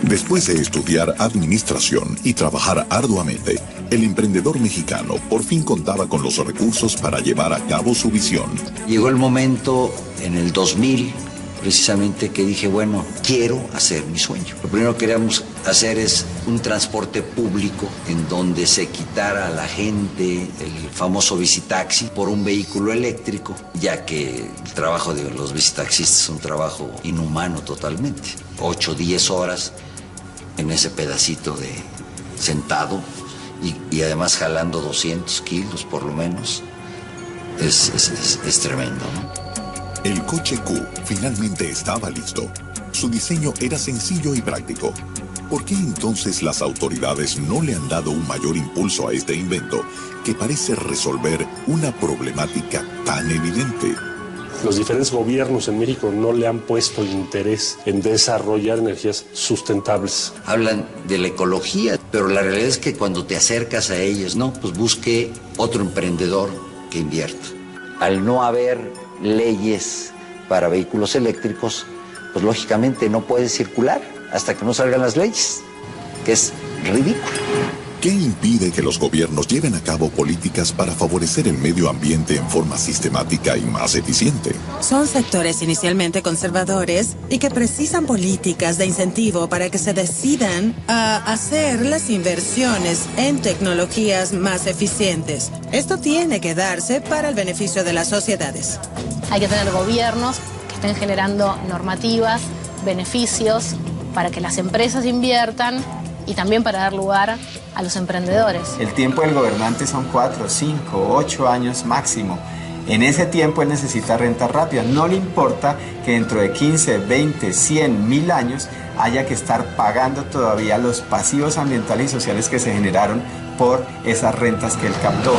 Después de estudiar administración y trabajar arduamente, el emprendedor mexicano por fin contaba con los recursos para llevar a cabo su visión. Llegó el momento en el 2000, precisamente, que dije, bueno, quiero hacer mi sueño. Lo primero que queríamos hacer es un transporte público en donde se quitara a la gente el famoso bicitaxi por un vehículo eléctrico, ya que el trabajo de los bicitaxistas es un trabajo inhumano totalmente. 8 o 10 horas en ese pedacito de sentado y además jalando 200 kilos por lo menos. Es tremendo, ¿no? El coche Q finalmente estaba listo. Su diseño era sencillo y práctico. ¿Por qué entonces las autoridades no le han dado un mayor impulso a este invento que parece resolver una problemática tan evidente? Los diferentes gobiernos en México no le han puesto interés en desarrollar energías sustentables. Hablan de la ecología, pero la realidad es que cuando te acercas a ellos, no, pues busque otro emprendedor que invierta. Al no haber leyes para vehículos eléctricos, pues lógicamente no puede circular hasta que no salgan las leyes, que es ridículo. ¿Qué impide que los gobiernos lleven a cabo políticas para favorecer el medio ambiente en forma sistemática y más eficiente? Son sectores inicialmente conservadores y que precisan políticas de incentivo para que se decidan a hacer las inversiones en tecnologías más eficientes. Esto tiene que darse para el beneficio de las sociedades. Hay que tener gobiernos que estén generando normativas, beneficios para que las empresas inviertan y también para dar lugar a los emprendedores. El tiempo del gobernante son 4, 5, 8 años máximo. En ese tiempo él necesita renta rápida. No le importa que dentro de 15, 20, 100, 1000 años haya que estar pagando todavía los pasivos ambientales y sociales que se generaron por esas rentas que él captó.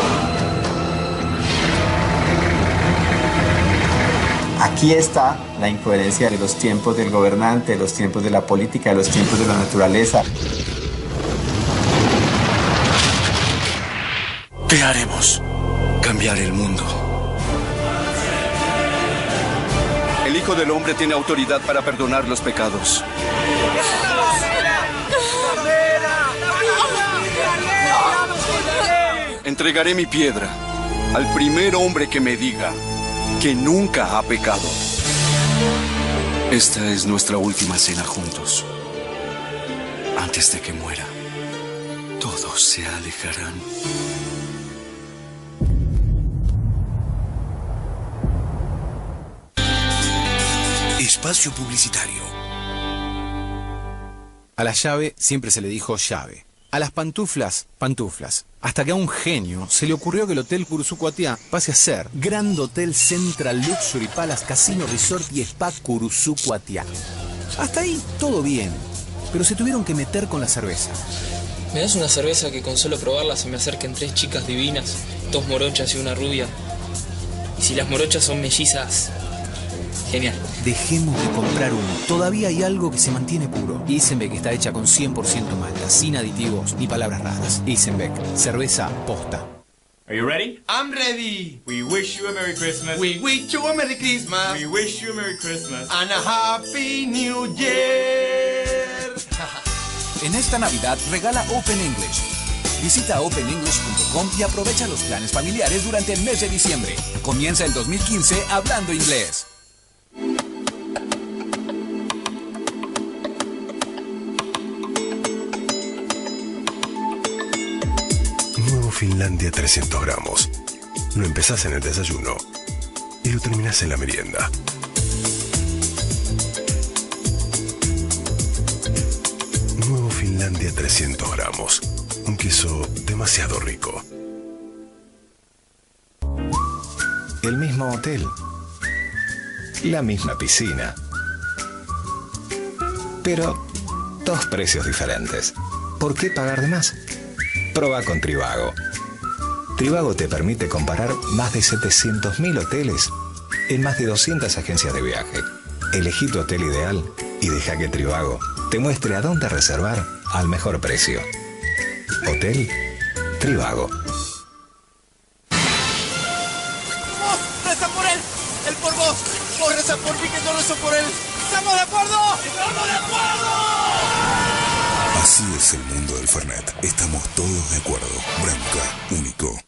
Aquí está la incoherencia de los tiempos del gobernante, de los tiempos de la política, de los tiempos de la naturaleza. ¿Qué haremos? Cambiar el mundo. El Hijo del Hombre tiene autoridad para perdonar los pecados. Entregaré mi piedra al primer hombre que me diga que nunca ha pecado. Esta es nuestra última cena juntos. Antes de que muera, todos se alejarán. Espacio publicitario. A la llave siempre se le dijo llave. A las pantuflas, pantuflas. Hasta que a un genio se le ocurrió que el Hotel Curuzú Cuatiá pase a ser Grand Hotel Central Luxury Palace Casino Resort y Spa Curuzú Cuatiá. Hasta ahí todo bien, pero se tuvieron que meter con la cerveza. ¿Me das una cerveza que con solo probarla se me acerquen 3 chicas divinas, 2 morochas y una rubia? Y si las morochas son mellizas, genial. Dejemos de comprar uno. Todavía hay algo que se mantiene puro. Isenbeck está hecha con 100% malta, sin aditivos ni palabras raras. Isenbeck, cerveza posta. Are you ready? I'm ready. We wish you a Merry Christmas. We wish you a Merry Christmas. We wish you a Merry Christmas. And a Happy New Year. En esta Navidad regala Open English. Visita openenglish.com y aprovecha los planes familiares durante el mes de diciembre. Comienza el 2015 hablando inglés. Nuevo Finlandia 300 gramos. Lo empezás en el desayuno y lo terminás en la merienda. Nuevo Finlandia 300 gramos. Un queso demasiado rico. El mismo hotel. La misma piscina. Pero 2 precios diferentes. ¿por qué pagar de más? Proba con Trivago. Trivago te permite comparar más de 700.000 hoteles en más de 200 agencias de viaje. Elegí tu hotel ideal y deja que Trivago te muestre a dónde reservar al mejor precio. Hotel Trivago. ¡Vos, reza por él! ¡Él por vos! ¡Vos reza por mí, que yo rezo por él! ¿Estamos de acuerdo? ¡Estamos de acuerdo! Así es el mundo del Fernet. Estamos todos de acuerdo. Branca, único.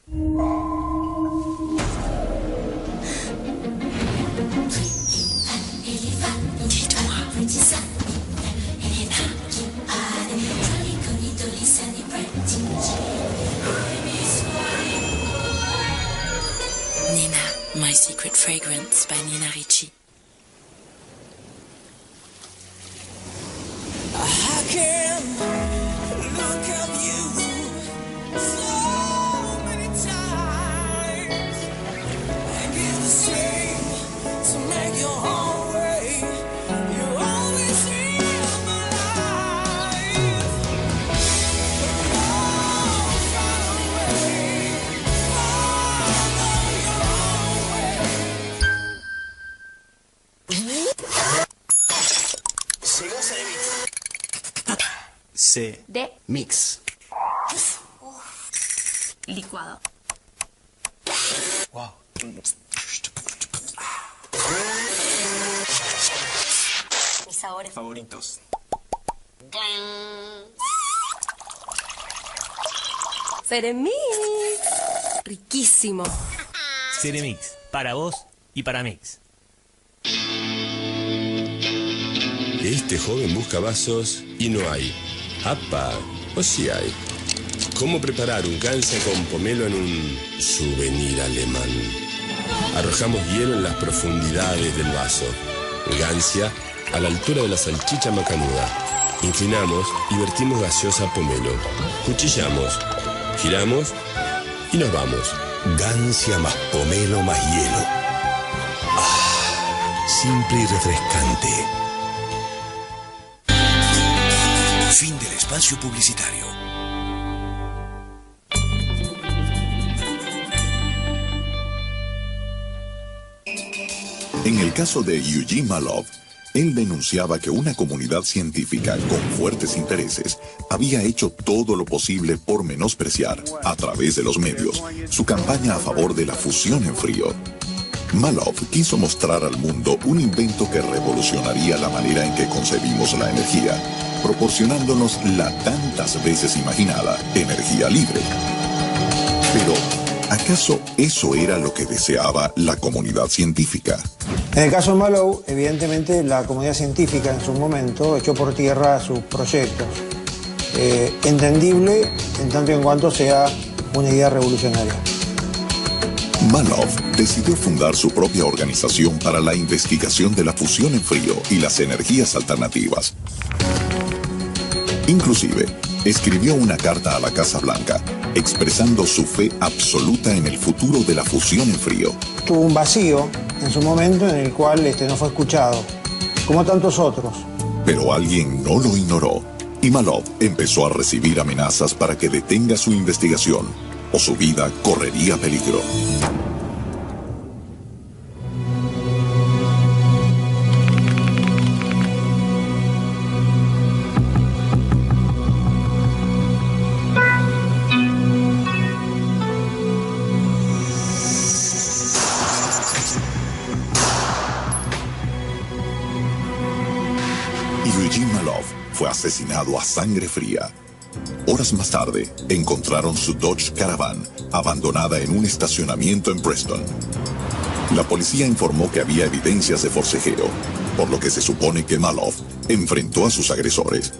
Nina, My Secret Fragrance by Nina Ricci. I can look at you so many times and give the same to make your own way. You always in my life, but no far away. Follow your own way. Se goza de mix. C. De Mix. licuado. Wow. Mis sabores favoritos. Ceremix. Riquísimo. Ceremix, para vos y para Mix. Este joven busca vasos y no hay. ¡Apa! ¿O sí hay? ¿Cómo preparar un Gancia con pomelo en un souvenir alemán? Arrojamos hielo en las profundidades del vaso. Gancia a la altura de la salchicha macanuda. Inclinamos y vertimos gaseosa pomelo. Cuchillamos, giramos y nos vamos. Gancia más pomelo más hielo. Ah, simple y refrescante. Fin del espacio publicitario. En el caso de Eugene Malov, él denunciaba que una comunidad científica con fuertes intereses había hecho todo lo posible por menospreciar, a través de los medios, su campaña a favor de la fusión en frío. Malov quiso mostrar al mundo un invento que revolucionaría la manera en que concebimos la energía, proporcionándonos la tantas veces imaginada energía libre. Pero, ¿acaso eso era lo que deseaba la comunidad científica? En el caso de Malov, evidentemente la comunidad científica en su momento echó por tierra sus proyectos. Entendible en tanto y en cuanto sea una idea revolucionaria. Malov decidió fundar su propia organización para la investigación de la fusión en frío y las energías alternativas. Inclusive, escribió una carta a la Casa Blanca, expresando su fe absoluta en el futuro de la fusión en frío. Tuvo un vacío en su momento en el cual no fue escuchado, como tantos otros. Pero alguien no lo ignoró, y Malov empezó a recibir amenazas para que detenga su investigación, o su vida correría peligro. Eugene Malov fue asesinado a sangre fría. Horas más tarde, encontraron su Dodge Caravan abandonada en un estacionamiento en Preston. La policía informó que había evidencias de forcejeo, por lo que se supone que Malov enfrentó a sus agresores.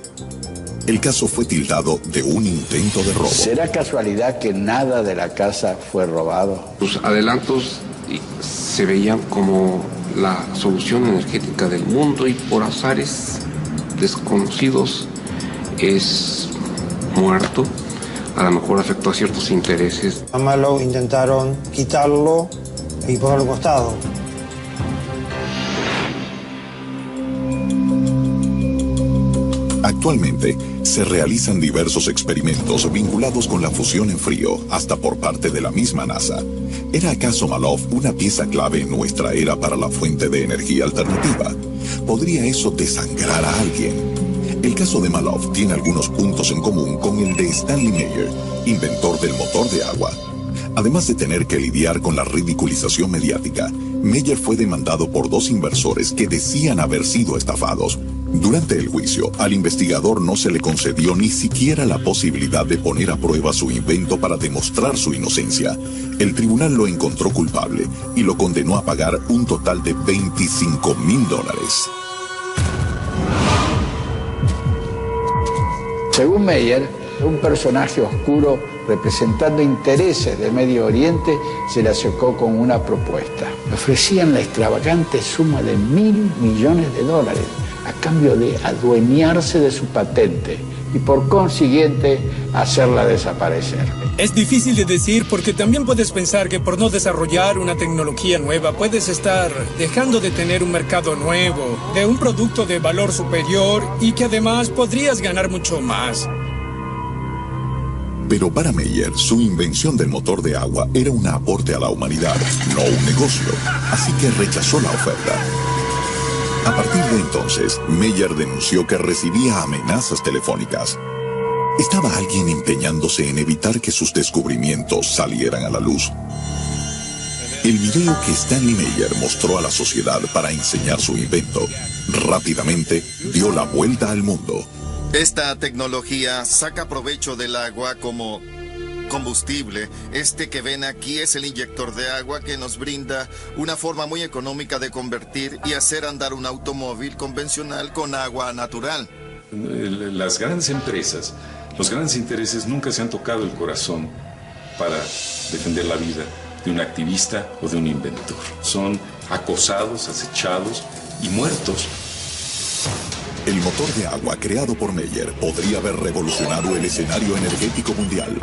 El caso fue tildado de un intento de robo. ¿Será casualidad que nada de la casa fue robado? Los adelantos se veían como la solución energética del mundo y por azares desconocidos es muerto. A lo mejor afectó a ciertos intereses. A Malov intentaron quitarlo y ponerlo al costado. Actualmente, se realizan diversos experimentos vinculados con la fusión en frío, hasta por parte de la misma NASA. ¿Era acaso Maloof una pieza clave en nuestra era para la fuente de energía alternativa? ¿Podría eso desangrar a alguien? El caso de Maloof tiene algunos puntos en común con el de Stanley Meyer, inventor del motor de agua. Además de tener que lidiar con la ridiculización mediática, Meyer fue demandado por dos inversores que decían haber sido estafados. Durante el juicio, al investigador no se le concedió ni siquiera la posibilidad de poner a prueba su invento para demostrar su inocencia. El tribunal lo encontró culpable y lo condenó a pagar un total de $25,000. Según Meyer, un personaje oscuro representando intereses de Medio Oriente se le acercó con una propuesta. Le ofrecían la extravagante suma de $1.000 millones a cambio de adueñarse de su patente y por consiguiente hacerla desaparecer. Es difícil de decir porque también puedes pensar que por no desarrollar una tecnología nueva puedes estar dejando de tener un mercado nuevo, de un producto de valor superior y que además podrías ganar mucho más. Pero para Meyer, su invención del motor de agua era un aporte a la humanidad, no un negocio, así que rechazó la oferta. A partir de entonces, Meyer denunció que recibía amenazas telefónicas. ¿Estaba alguien empeñándose en evitar que sus descubrimientos salieran a la luz? El video que Stanley Meyer mostró a la sociedad para enseñar su invento, rápidamente dio la vuelta al mundo. Esta tecnología saca provecho del agua como combustible. Este que ven aquí es el inyector de agua que nos brinda una forma muy económica de convertir y hacer andar un automóvil convencional con agua natural. Las grandes empresas, los grandes intereses nunca se han tocado el corazón para defender la vida de un activista o de un inventor. Son acosados, acechados y muertos. El motor de agua creado por Meyer podría haber revolucionado el escenario energético mundial.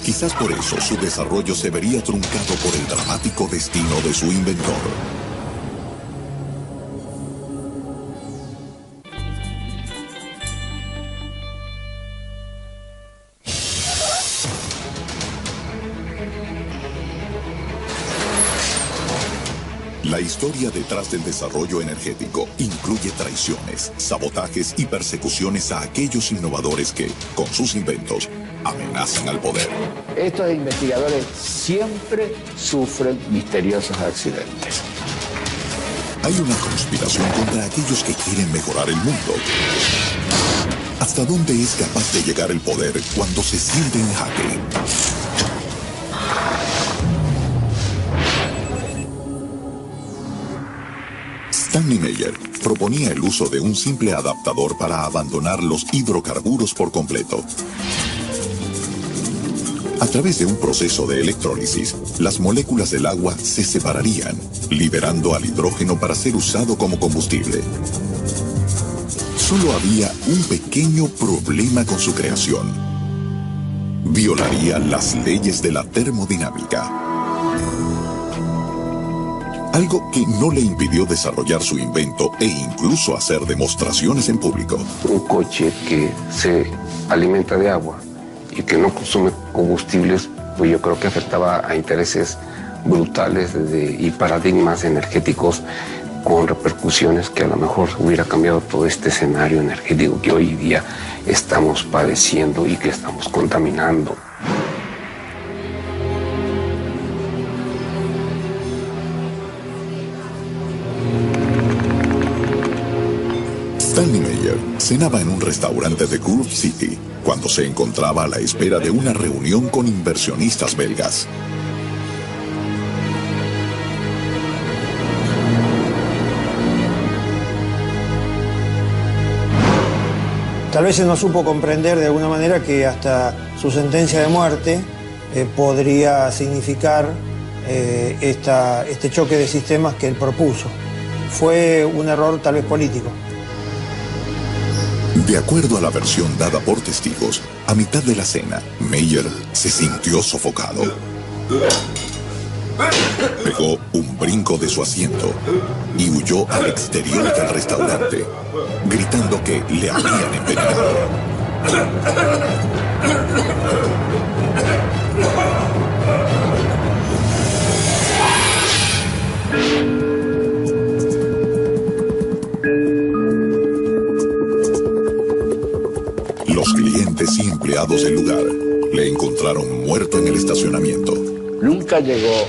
Quizás por eso su desarrollo se vería truncado por el dramático destino de su inventor. La historia detrás del desarrollo energético incluye traiciones, sabotajes y persecuciones a aquellos innovadores que, con sus inventos, amenazan al poder. Estos investigadores siempre sufren misteriosos accidentes. Hay una conspiración contra aquellos que quieren mejorar el mundo. ¿Hasta dónde es capaz de llegar el poder cuando se siente en jaque? Stanley Meyer proponía el uso de un simple adaptador para abandonar los hidrocarburos por completo. A través de un proceso de electrólisis, las moléculas del agua se separarían, liberando al hidrógeno para ser usado como combustible. Solo había un pequeño problema con su creación. Violaría las leyes de la termodinámica. Algo que no le impidió desarrollar su invento e incluso hacer demostraciones en público. Un coche que se alimenta de agua y que no consume combustibles, pues yo creo que afectaba a intereses brutales y paradigmas energéticos con repercusiones que a lo mejor hubiera cambiado todo este escenario energético que hoy día estamos padeciendo y que estamos contaminando. Stanley Meyer cenaba en un restaurante de Grove City cuando se encontraba a la espera de una reunión con inversionistas belgas. Tal vez se no supo comprender de alguna manera que hasta su sentencia de muerte podría significar este choque de sistemas que él propuso. Fue un error tal vez político. De acuerdo a la versión dada por testigos, a mitad de la cena, Meyer se sintió sofocado. Pegó un brinco de su asiento y huyó al exterior del restaurante, gritando que le habían envenenado. Los clientes y empleados del lugar le encontraron muerto en el estacionamiento. Nunca llegó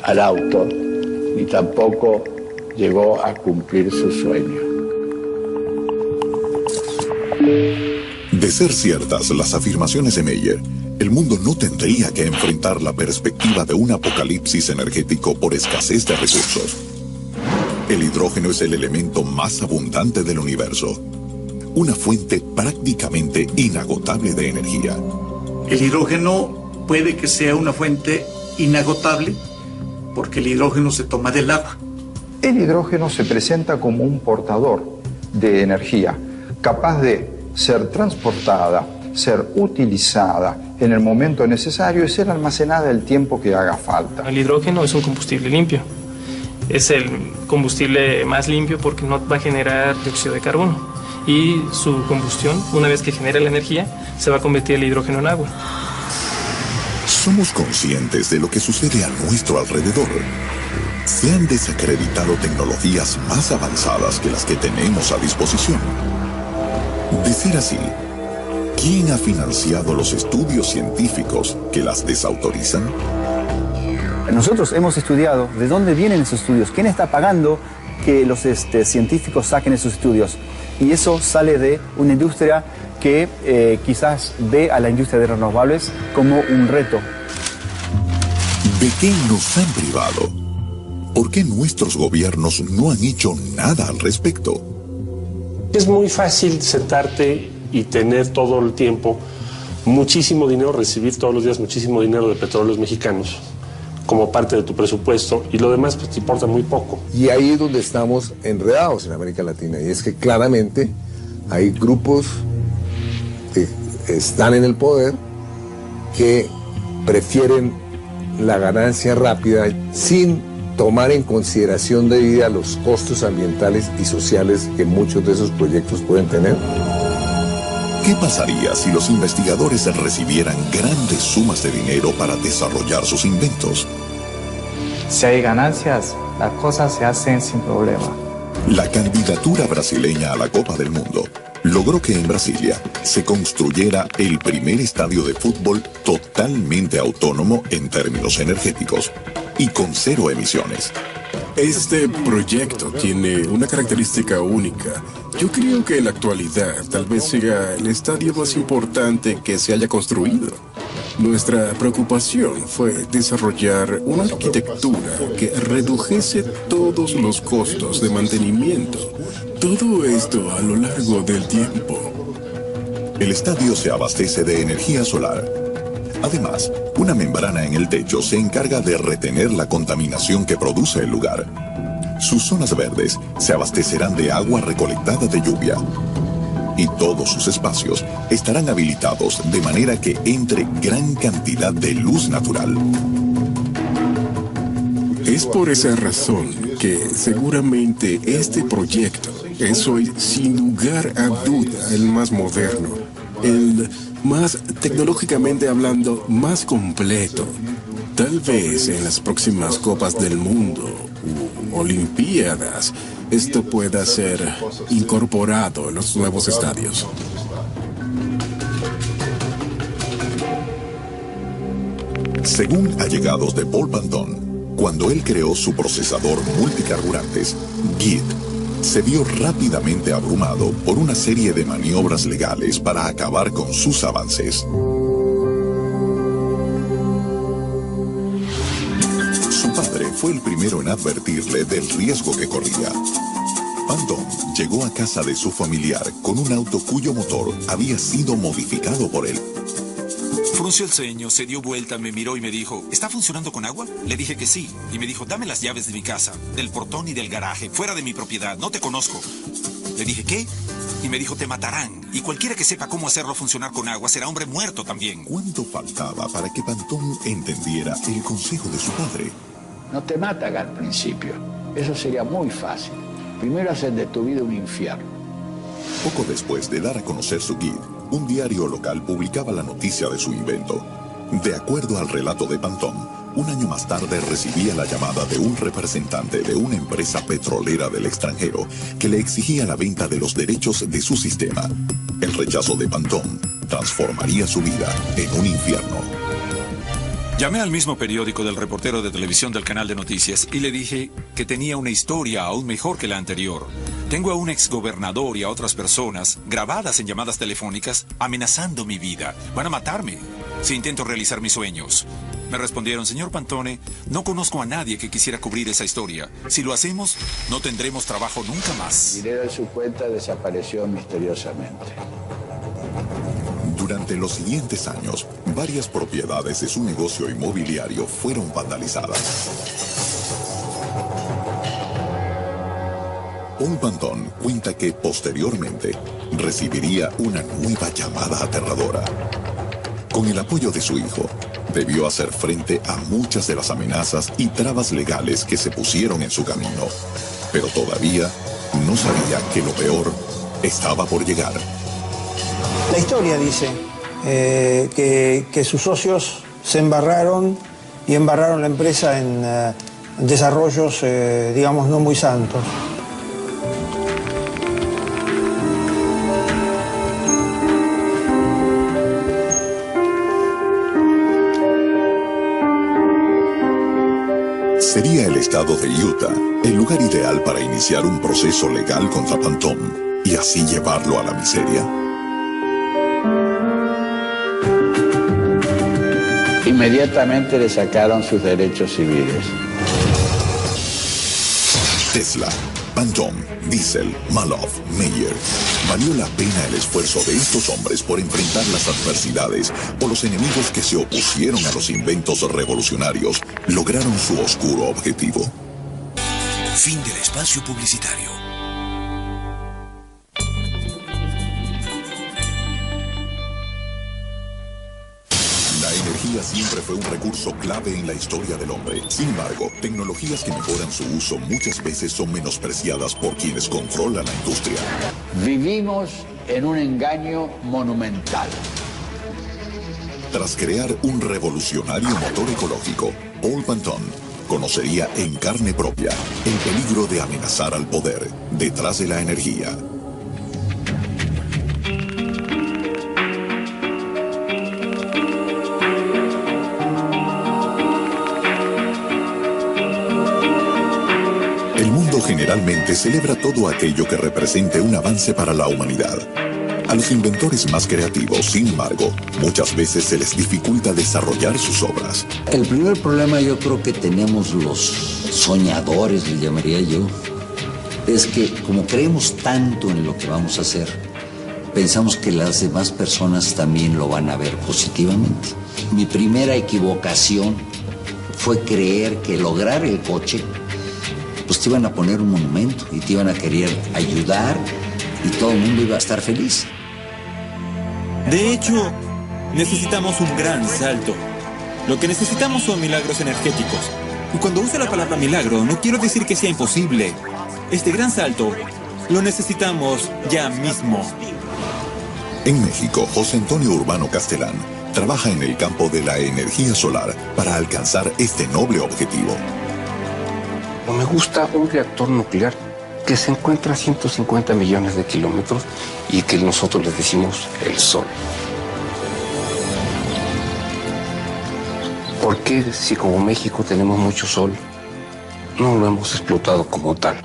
al auto, ni tampoco llegó a cumplir su sueño. De ser ciertas las afirmaciones de Meyer, el mundo no tendría que enfrentar la perspectiva de un apocalipsis energético por escasez de recursos. El hidrógeno es el elemento más abundante del universo, una fuente prácticamente inagotable de energía. El hidrógeno puede que sea una fuente inagotable porque el hidrógeno se toma del agua. El hidrógeno se presenta como un portador de energía, capaz de ser transportada, ser utilizada en el momento necesario y ser almacenada el tiempo que haga falta. El hidrógeno es un combustible limpio. Es el combustible más limpio porque no va a generar dióxido de carbono. Y su combustión, una vez que genera la energía, se va a convertir el hidrógeno en agua. ¿Somos conscientes de lo que sucede a nuestro alrededor? Se han desacreditado tecnologías más avanzadas que las que tenemos a disposición. De ser así, ¿quién ha financiado los estudios científicos que las desautorizan? Nosotros hemos estudiado de dónde vienen esos estudios, quién está pagando que los científicos saquen esos estudios. Y eso sale de una industria que quizás ve a la industria de renovables como un reto. ¿De qué nos han privado? ¿Por qué nuestros gobiernos no han hecho nada al respecto? Es muy fácil sentarte y tener todo el tiempo muchísimo dinero, recibir todos los días muchísimo dinero de petróleos mexicanos como parte de tu presupuesto y lo demás pues te importa muy poco. Y ahí es donde estamos enredados en América Latina y es que claramente hay grupos que están en el poder que prefieren la ganancia rápida sin tomar en consideración debida los costos ambientales y sociales que muchos de esos proyectos pueden tener. ¿Qué pasaría si los investigadores recibieran grandes sumas de dinero para desarrollar sus inventos? Si hay ganancias, las cosas se hacen sin problema. La candidatura brasileña a la Copa del Mundo logró que en Brasilia se construyera el primer estadio de fútbol totalmente autónomo en términos energéticos y con 0 emisiones. Este proyecto tiene una característica única. Yo creo que en la actualidad tal vez sea el estadio más importante que se haya construido. Nuestra preocupación fue desarrollar una arquitectura que redujese todos los costos de mantenimiento. Todo esto a lo largo del tiempo. El estadio se abastece de energía solar. Además, una membrana en el techo se encarga de retener la contaminación que produce el lugar. Sus zonas verdes se abastecerán de agua recolectada de lluvia. Y todos sus espacios estarán habilitados de manera que entre gran cantidad de luz natural. Es por esa razón que seguramente este proyecto es hoy, sin lugar a duda, el más moderno, el más tecnológicamente hablando, más completo. Tal vez en las próximas Copas del Mundo u Olimpiadas esto pueda ser incorporado en los nuevos estadios. Según allegados de Paul Banton, cuando él creó su procesador multicarburantes, GIT, se vio rápidamente abrumado por una serie de maniobras legales para acabar con sus avances. Su padre fue el primero en advertirle del riesgo que corría. Banton llegó a casa de su familiar con un auto cuyo motor había sido modificado por él. Frunció el ceño, se dio vuelta, me miró y me dijo, ¿está funcionando con agua? Le dije que sí, y me dijo, dame las llaves de mi casa, del portón y del garaje, fuera de mi propiedad, no te conozco. Le dije, ¿qué? Y me dijo, te matarán. Y cualquiera que sepa cómo hacerlo funcionar con agua será hombre muerto también. ¿Cuánto faltaba para que Pantón entendiera el consejo de su padre? No te matan al principio. Eso sería muy fácil. Primero hacer de tu vida un infierno. Poco después de dar a conocer su kit, un diario local publicaba la noticia de su invento. De acuerdo al relato de Pantón, un año más tarde recibía la llamada de un representante de una empresa petrolera del extranjero que le exigía la venta de los derechos de su sistema. El rechazo de Pantón transformaría su vida en un infierno. Llamé al mismo periódico del reportero de televisión del canal de noticias y le dije que tenía una historia aún mejor que la anterior. Tengo a un exgobernador y a otras personas grabadas en llamadas telefónicas amenazando mi vida. Van a matarme si intento realizar mis sueños. Me respondieron, señor Pantone, no conozco a nadie que quisiera cubrir esa historia. Si lo hacemos, no tendremos trabajo nunca más. El dinero de su cuenta desapareció misteriosamente. Durante los siguientes años, varias propiedades de su negocio inmobiliario fueron vandalizadas. Paul Pantone cuenta que posteriormente recibiría una nueva llamada aterradora. Con el apoyo de su hijo, debió hacer frente a muchas de las amenazas y trabas legales que se pusieron en su camino. Pero todavía no sabía que lo peor estaba por llegar. La historia dice que sus socios se embarraron y embarraron la empresa en desarrollos, digamos, no muy santos. Sería el estado de Utah el lugar ideal para iniciar un proceso legal contra Pantone y así llevarlo a la miseria. Inmediatamente le sacaron sus derechos civiles. Tesla, Pantone, Diesel, Maloff, Meyer. ¿Valió la pena el esfuerzo de estos hombres por enfrentar las adversidades o los enemigos que se opusieron a los inventos revolucionarios lograron su oscuro objetivo? Fin del espacio publicitario. La energía siempre fue un recurso clave en la historia del hombre. Sin embargo, tecnologías que mejoran su uso muchas veces son menospreciadas por quienes controlan la industria. Vivimos en un engaño monumental. Tras crear un revolucionario motor ecológico, Paul Pantone conocería en carne propia el peligro de amenazar al poder detrás de la energía. El mundo generalmente celebra todo aquello que represente un avance para la humanidad. A los inventores más creativos, sin embargo, muchas veces se les dificulta desarrollar sus obras. El primer problema yo creo que tenemos los soñadores, le llamaría yo, es que como creemos tanto en lo que vamos a hacer, pensamos que las demás personas también lo van a ver positivamente. Mi primera equivocación fue creer que lograr el coche, pues te iban a poner un monumento y te iban a querer ayudar y todo el mundo iba a estar feliz. De hecho, necesitamos un gran salto. Lo que necesitamos son milagros energéticos. Y cuando uso la palabra milagro, no quiero decir que sea imposible. Este gran salto lo necesitamos ya mismo. En México, José Antonio Urbano Castelán trabaja en el campo de la energía solar para alcanzar este noble objetivo. Me gusta un reactor nuclear que se encuentra a 150 millones de kilómetros y que nosotros le decimos el Sol. ¿Por qué, si como México tenemos mucho sol, no lo hemos explotado como tal?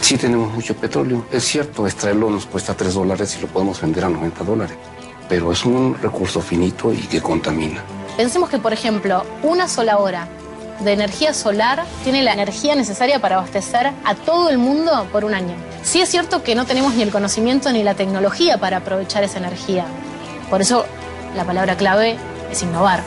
Sí tenemos mucho petróleo, es cierto, extraerlo nos cuesta $3 y lo podemos vender a $90, pero es un recurso finito y que contamina. Pensemos que, por ejemplo, una sola hora de energía solar tiene la energía necesaria para abastecer a todo el mundo por un año. Sí es cierto que no tenemos ni el conocimiento ni la tecnología para aprovechar esa energía. Por eso la palabra clave es innovar.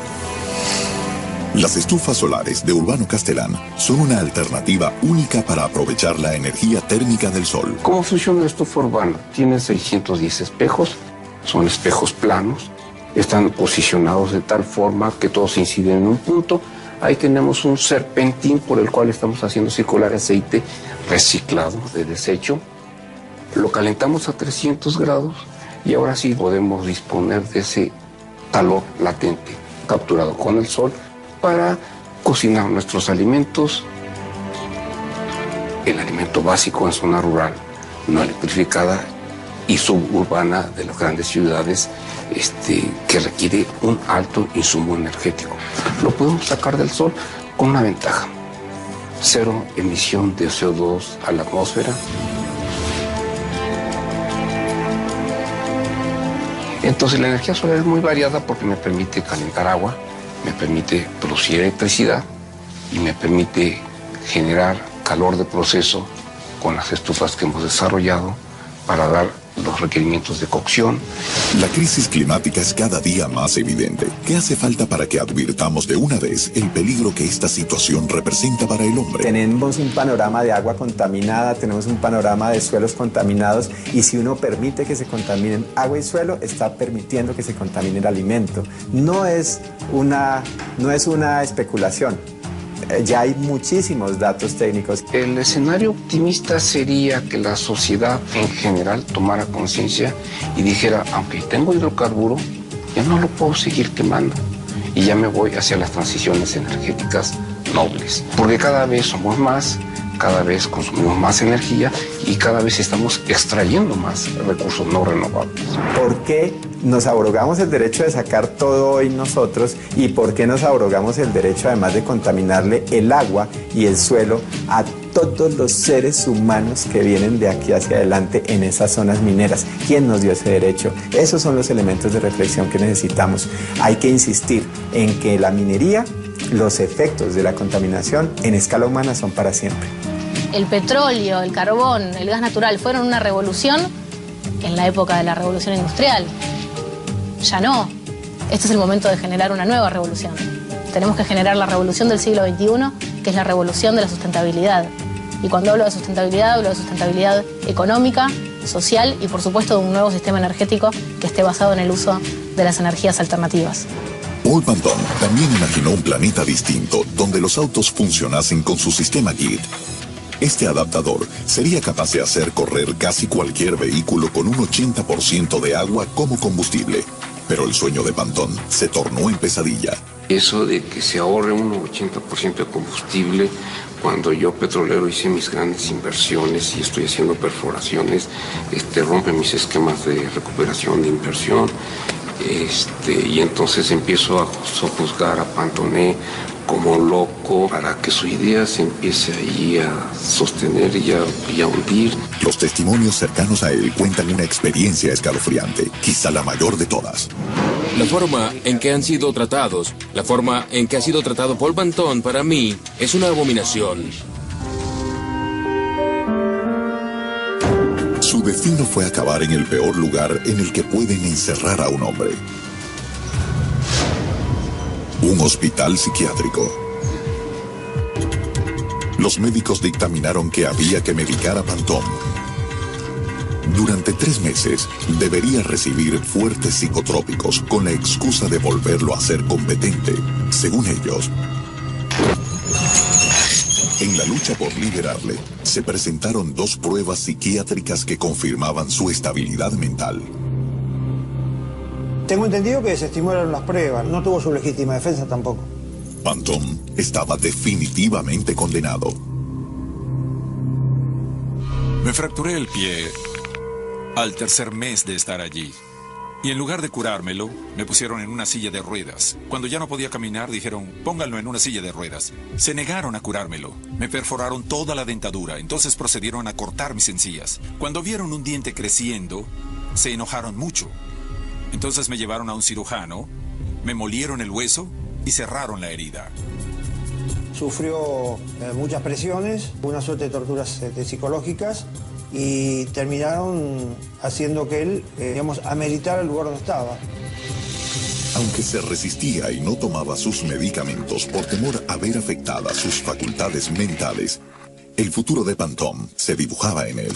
Las estufas solares de Urbano Castellán son una alternativa única para aprovechar la energía térmica del sol. ¿Cómo funciona la estufa urbana? Tiene 610 espejos, son espejos planos, están posicionados de tal forma que todos inciden en un punto. Ahí tenemos un serpentín por el cual estamos haciendo circular aceite reciclado de desecho. Lo calentamos a 300 grados y ahora sí podemos disponer de ese calor latente capturado con el sol para cocinar nuestros alimentos. El alimento básico en zona rural, no electrificada y suburbana de las grandes ciudades, que requiere un alto insumo energético. Lo podemos sacar del sol con una ventaja: cero emisión de CO2 a la atmósfera. Entonces la energía solar es muy variada porque me permite calentar agua, me permite producir electricidad y me permite generar calor de proceso con las estufas que hemos desarrollado para dar los requerimientos de cocción. La crisis climática es cada día más evidente. ¿Qué hace falta para que advirtamos de una vez el peligro que esta situación representa para el hombre? Tenemos un panorama de agua contaminada, tenemos un panorama de suelos contaminados, y si uno permite que se contaminen agua y suelo, está permitiendo que se contamine el alimento. No es una especulación. Ya hay muchísimos datos técnicos. El escenario optimista sería que la sociedad en general tomara conciencia y dijera: aunque tengo hidrocarburo, ya no lo puedo seguir quemando y ya me voy hacia las transiciones energéticas nobles. Porque cada vez somos más, cada vez consumimos más energía y cada vez estamos extrayendo más recursos no renovables. ¿Por qué nos abrogamos el derecho de sacar todo hoy nosotros? ¿Y por qué nos abrogamos el derecho, además de contaminarle el agua y el suelo, a todos los seres humanos que vienen de aquí hacia adelante en esas zonas mineras? ¿Quién nos dio ese derecho? Esos son los elementos de reflexión que necesitamos. Hay que insistir en que la minería, los efectos de la contaminación en escala humana son para siempre. El petróleo, el carbón, el gas natural fueron una revolución en la época de la revolución industrial. Ya no. Este es el momento de generar una nueva revolución. Tenemos que generar la revolución del siglo XXI, que es la revolución de la sustentabilidad. Y cuando hablo de sustentabilidad económica, social y por supuesto de un nuevo sistema energético que esté basado en el uso de las energías alternativas. Paul Pantón también imaginó un planeta distinto donde los autos funcionasen con su sistema GIT. Este adaptador sería capaz de hacer correr casi cualquier vehículo con un 80% de agua como combustible. Pero el sueño de Pantón se tornó en pesadilla. Eso de que se ahorre un 80% de combustible, cuando yo petrolero hice mis grandes inversiones y estoy haciendo perforaciones, rompe mis esquemas de recuperación de inversión. Y entonces empiezo a juzgar a Pantoné como loco para que su idea se empiece ahí a sostener y a hundir. Los testimonios cercanos a él cuentan una experiencia escalofriante, quizá la mayor de todas. La forma en que han sido tratados, la forma en que ha sido tratado Paul Pantón, para mí, es una abominación. Su destino fue acabar en el peor lugar en el que pueden encerrar a un hombre. Un hospital psiquiátrico. Los médicos dictaminaron que había que medicar a Pantón. Durante 3 meses debería recibir fuertes psicotrópicos con la excusa de volverlo a ser competente, según ellos. En la lucha por liberarle, se presentaron 2 pruebas psiquiátricas que confirmaban su estabilidad mental. Tengo entendido que desestimaron las pruebas, no tuvo su legítima defensa tampoco. Pantón estaba definitivamente condenado. Me fracturé el pie al tercer mes de estar allí. Y en lugar de curármelo, me pusieron en una silla de ruedas. Cuando ya no podía caminar, dijeron, pónganlo en una silla de ruedas. Se negaron a curármelo. Me perforaron toda la dentadura, entonces procedieron a cortar mis encías. Cuando vieron un diente creciendo, se enojaron mucho. Entonces me llevaron a un cirujano, me molieron el hueso y cerraron la herida. Sufrió muchas presiones, una suerte de torturas psicológicas, y terminaron haciendo que él, ameritara el lugar donde estaba. Aunque se resistía y no tomaba sus medicamentos por temor a ver afectadas sus facultades mentales, el futuro de Pantón se dibujaba en él.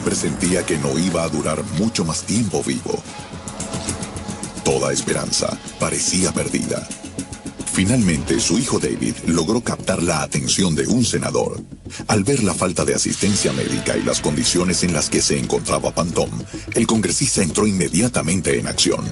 Presentía que no iba a durar mucho más tiempo vivo. Toda esperanza parecía perdida. Finalmente, su hijo David logró captar la atención de un senador. Al ver la falta de asistencia médica y las condiciones en las que se encontraba Pantón, el congresista entró inmediatamente en acción.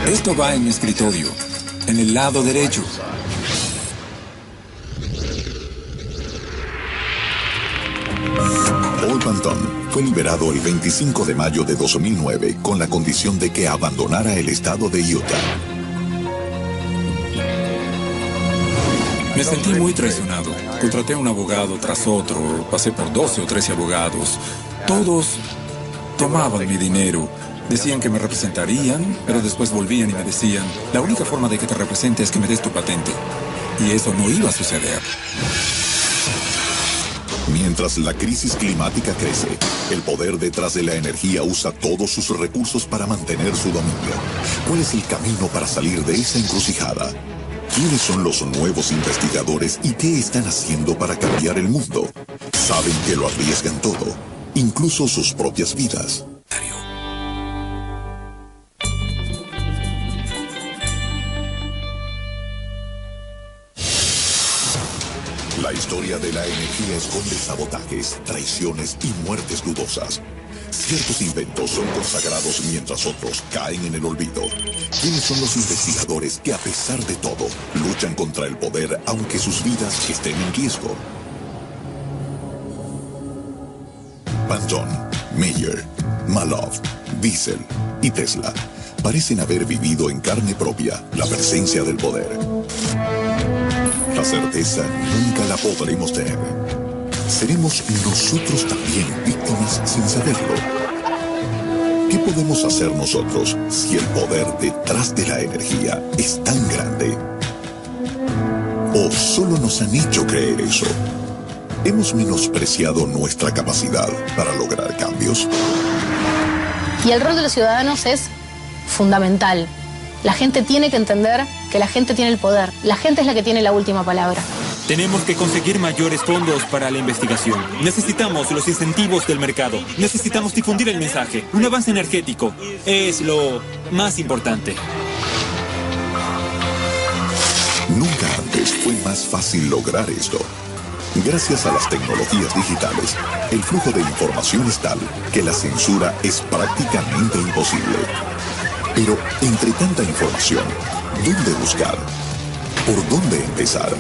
Esto va en mi escritorio, en el lado derecho. Paul Pantón fue liberado el 25 de mayo de 2009 con la condición de que abandonara el estado de Utah. Me sentí muy traicionado. Contraté a un abogado tras otro, pasé por 12 o 13 abogados. Todos tomaban mi dinero. Decían que me representarían, pero después volvían y me decían, la única forma de que te represente es que me des tu patente. Y eso no iba a suceder. Mientras la crisis climática crece, el poder detrás de la energía usa todos sus recursos para mantener su dominio. ¿Cuál es el camino para salir de esa encrucijada? ¿Quiénes son los nuevos investigadores y qué están haciendo para cambiar el mundo? Saben que lo arriesgan todo, incluso sus propias vidas. La historia de la energía esconde sabotajes, traiciones y muertes dudosas. Ciertos inventos son consagrados mientras otros caen en el olvido. ¿Quiénes son los investigadores que a pesar de todo luchan contra el poder aunque sus vidas estén en riesgo? Pantón, Meyer, Malov, Diesel y Tesla parecen haber vivido en carne propia la presencia del poder. La certeza nunca la podremos tener. ¿Seremos nosotros también víctimas sin saberlo? ¿Qué podemos hacer nosotros si el poder detrás de la energía es tan grande? ¿O solo nos han hecho creer eso? ¿Hemos menospreciado nuestra capacidad para lograr cambios? Y el rol de los ciudadanos es fundamental. La gente tiene que entender que la gente tiene el poder. La gente es la que tiene la última palabra. Tenemos que conseguir mayores fondos para la investigación. Necesitamos los incentivos del mercado. Necesitamos difundir el mensaje. Un avance energético es lo más importante. Nunca antes fue más fácil lograr esto. Gracias a las tecnologías digitales, el flujo de información es tal que la censura es prácticamente imposible. Pero entre tanta información, ¿dónde buscar? ¿Por dónde empezar?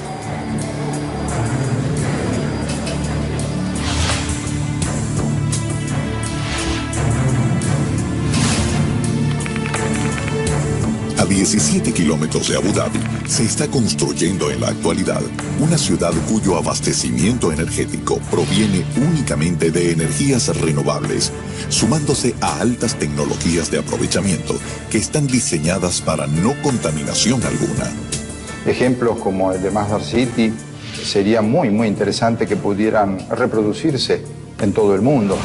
A 17 kilómetros de Abu Dhabi, se está construyendo en la actualidad una ciudad cuyo abastecimiento energético proviene únicamente de energías renovables, sumándose a altas tecnologías de aprovechamiento que están diseñadas para no contaminación alguna. Ejemplos como el de Masdar City sería muy interesante que pudieran reproducirse en todo el mundo.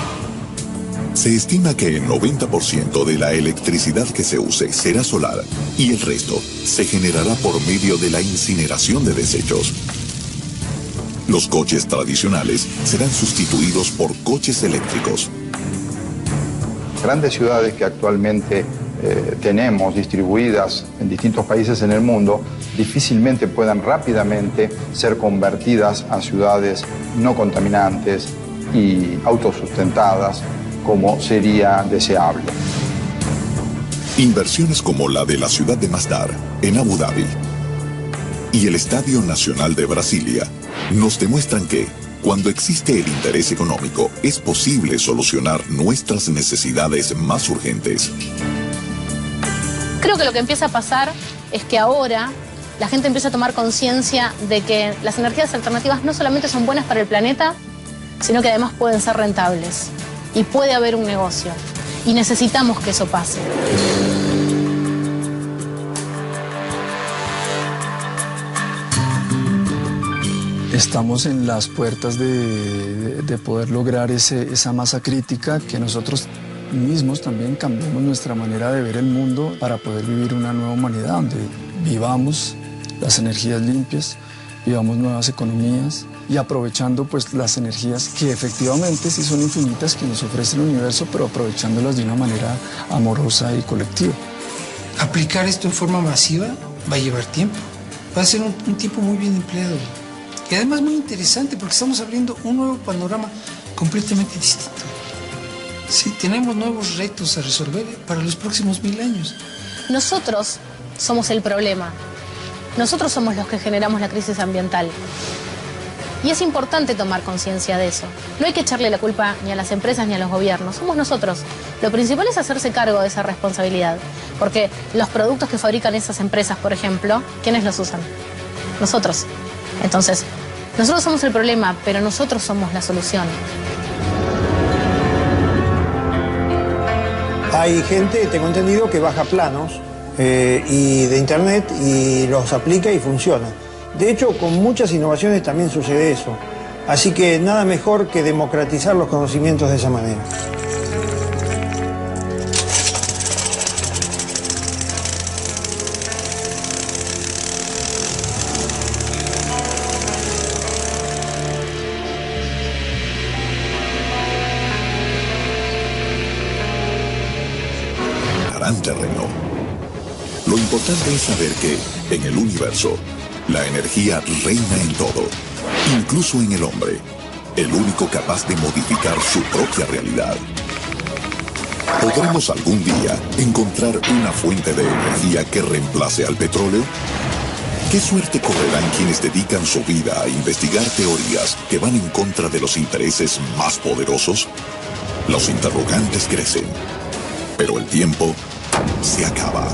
Se estima que el 90% de la electricidad que se use será solar y el resto se generará por medio de la incineración de desechos. Los coches tradicionales serán sustituidos por coches eléctricos. Grandes ciudades que actualmente tenemos distribuidas en distintos países en el mundo difícilmente puedan rápidamente ser convertidas a ciudades no contaminantes y autosustentadas como sería deseable. Inversiones como la de la ciudad de Masdar, en Abu Dhabi, y el Estadio Nacional de Brasilia, nos demuestran que, cuando existe el interés económico, es posible solucionar nuestras necesidades más urgentes. Creo que lo que empieza a pasar es que ahora la gente empieza a tomar conciencia de que las energías alternativas no solamente son buenas para el planeta, sino que además pueden ser rentables. Y puede haber un negocio. Y necesitamos que eso pase. Estamos en las puertas de poder lograr esa masa crítica, que nosotros mismos también cambiemos nuestra manera de ver el mundo para poder vivir una nueva humanidad donde vivamos las energías limpias, vivamos nuevas economías y aprovechando pues las energías que efectivamente sí son infinitas que nos ofrece el universo, pero aprovechándolas de una manera amorosa y colectiva. Aplicar esto en forma masiva va a llevar tiempo, va a ser un tiempo muy bien empleado. Y además muy interesante porque estamos abriendo un nuevo panorama completamente distinto. Sí, tenemos nuevos retos a resolver para los próximos 1000 años. Nosotros somos el problema. Nosotros somos los que generamos la crisis ambiental. Y es importante tomar conciencia de eso. No hay que echarle la culpa ni a las empresas ni a los gobiernos. Somos nosotros. Lo principal es hacerse cargo de esa responsabilidad. Porque los productos que fabrican esas empresas, por ejemplo, ¿quiénes los usan? Nosotros. Entonces, nosotros somos el problema, pero nosotros somos la solución. Hay gente, tengo entendido, que baja planos y de internet y los aplica y funciona. De hecho, con muchas innovaciones también sucede eso. Así que nada mejor que democratizar los conocimientos de esa manera. Terreno. Lo importante es saber que, en el universo, la energía reina en todo, incluso en el hombre, el único capaz de modificar su propia realidad. ¿Podremos algún día encontrar una fuente de energía que reemplace al petróleo? ¿Qué suerte correrán quienes dedican su vida a investigar teorías que van en contra de los intereses más poderosos? Los interrogantes crecen, pero el tiempo se acaba.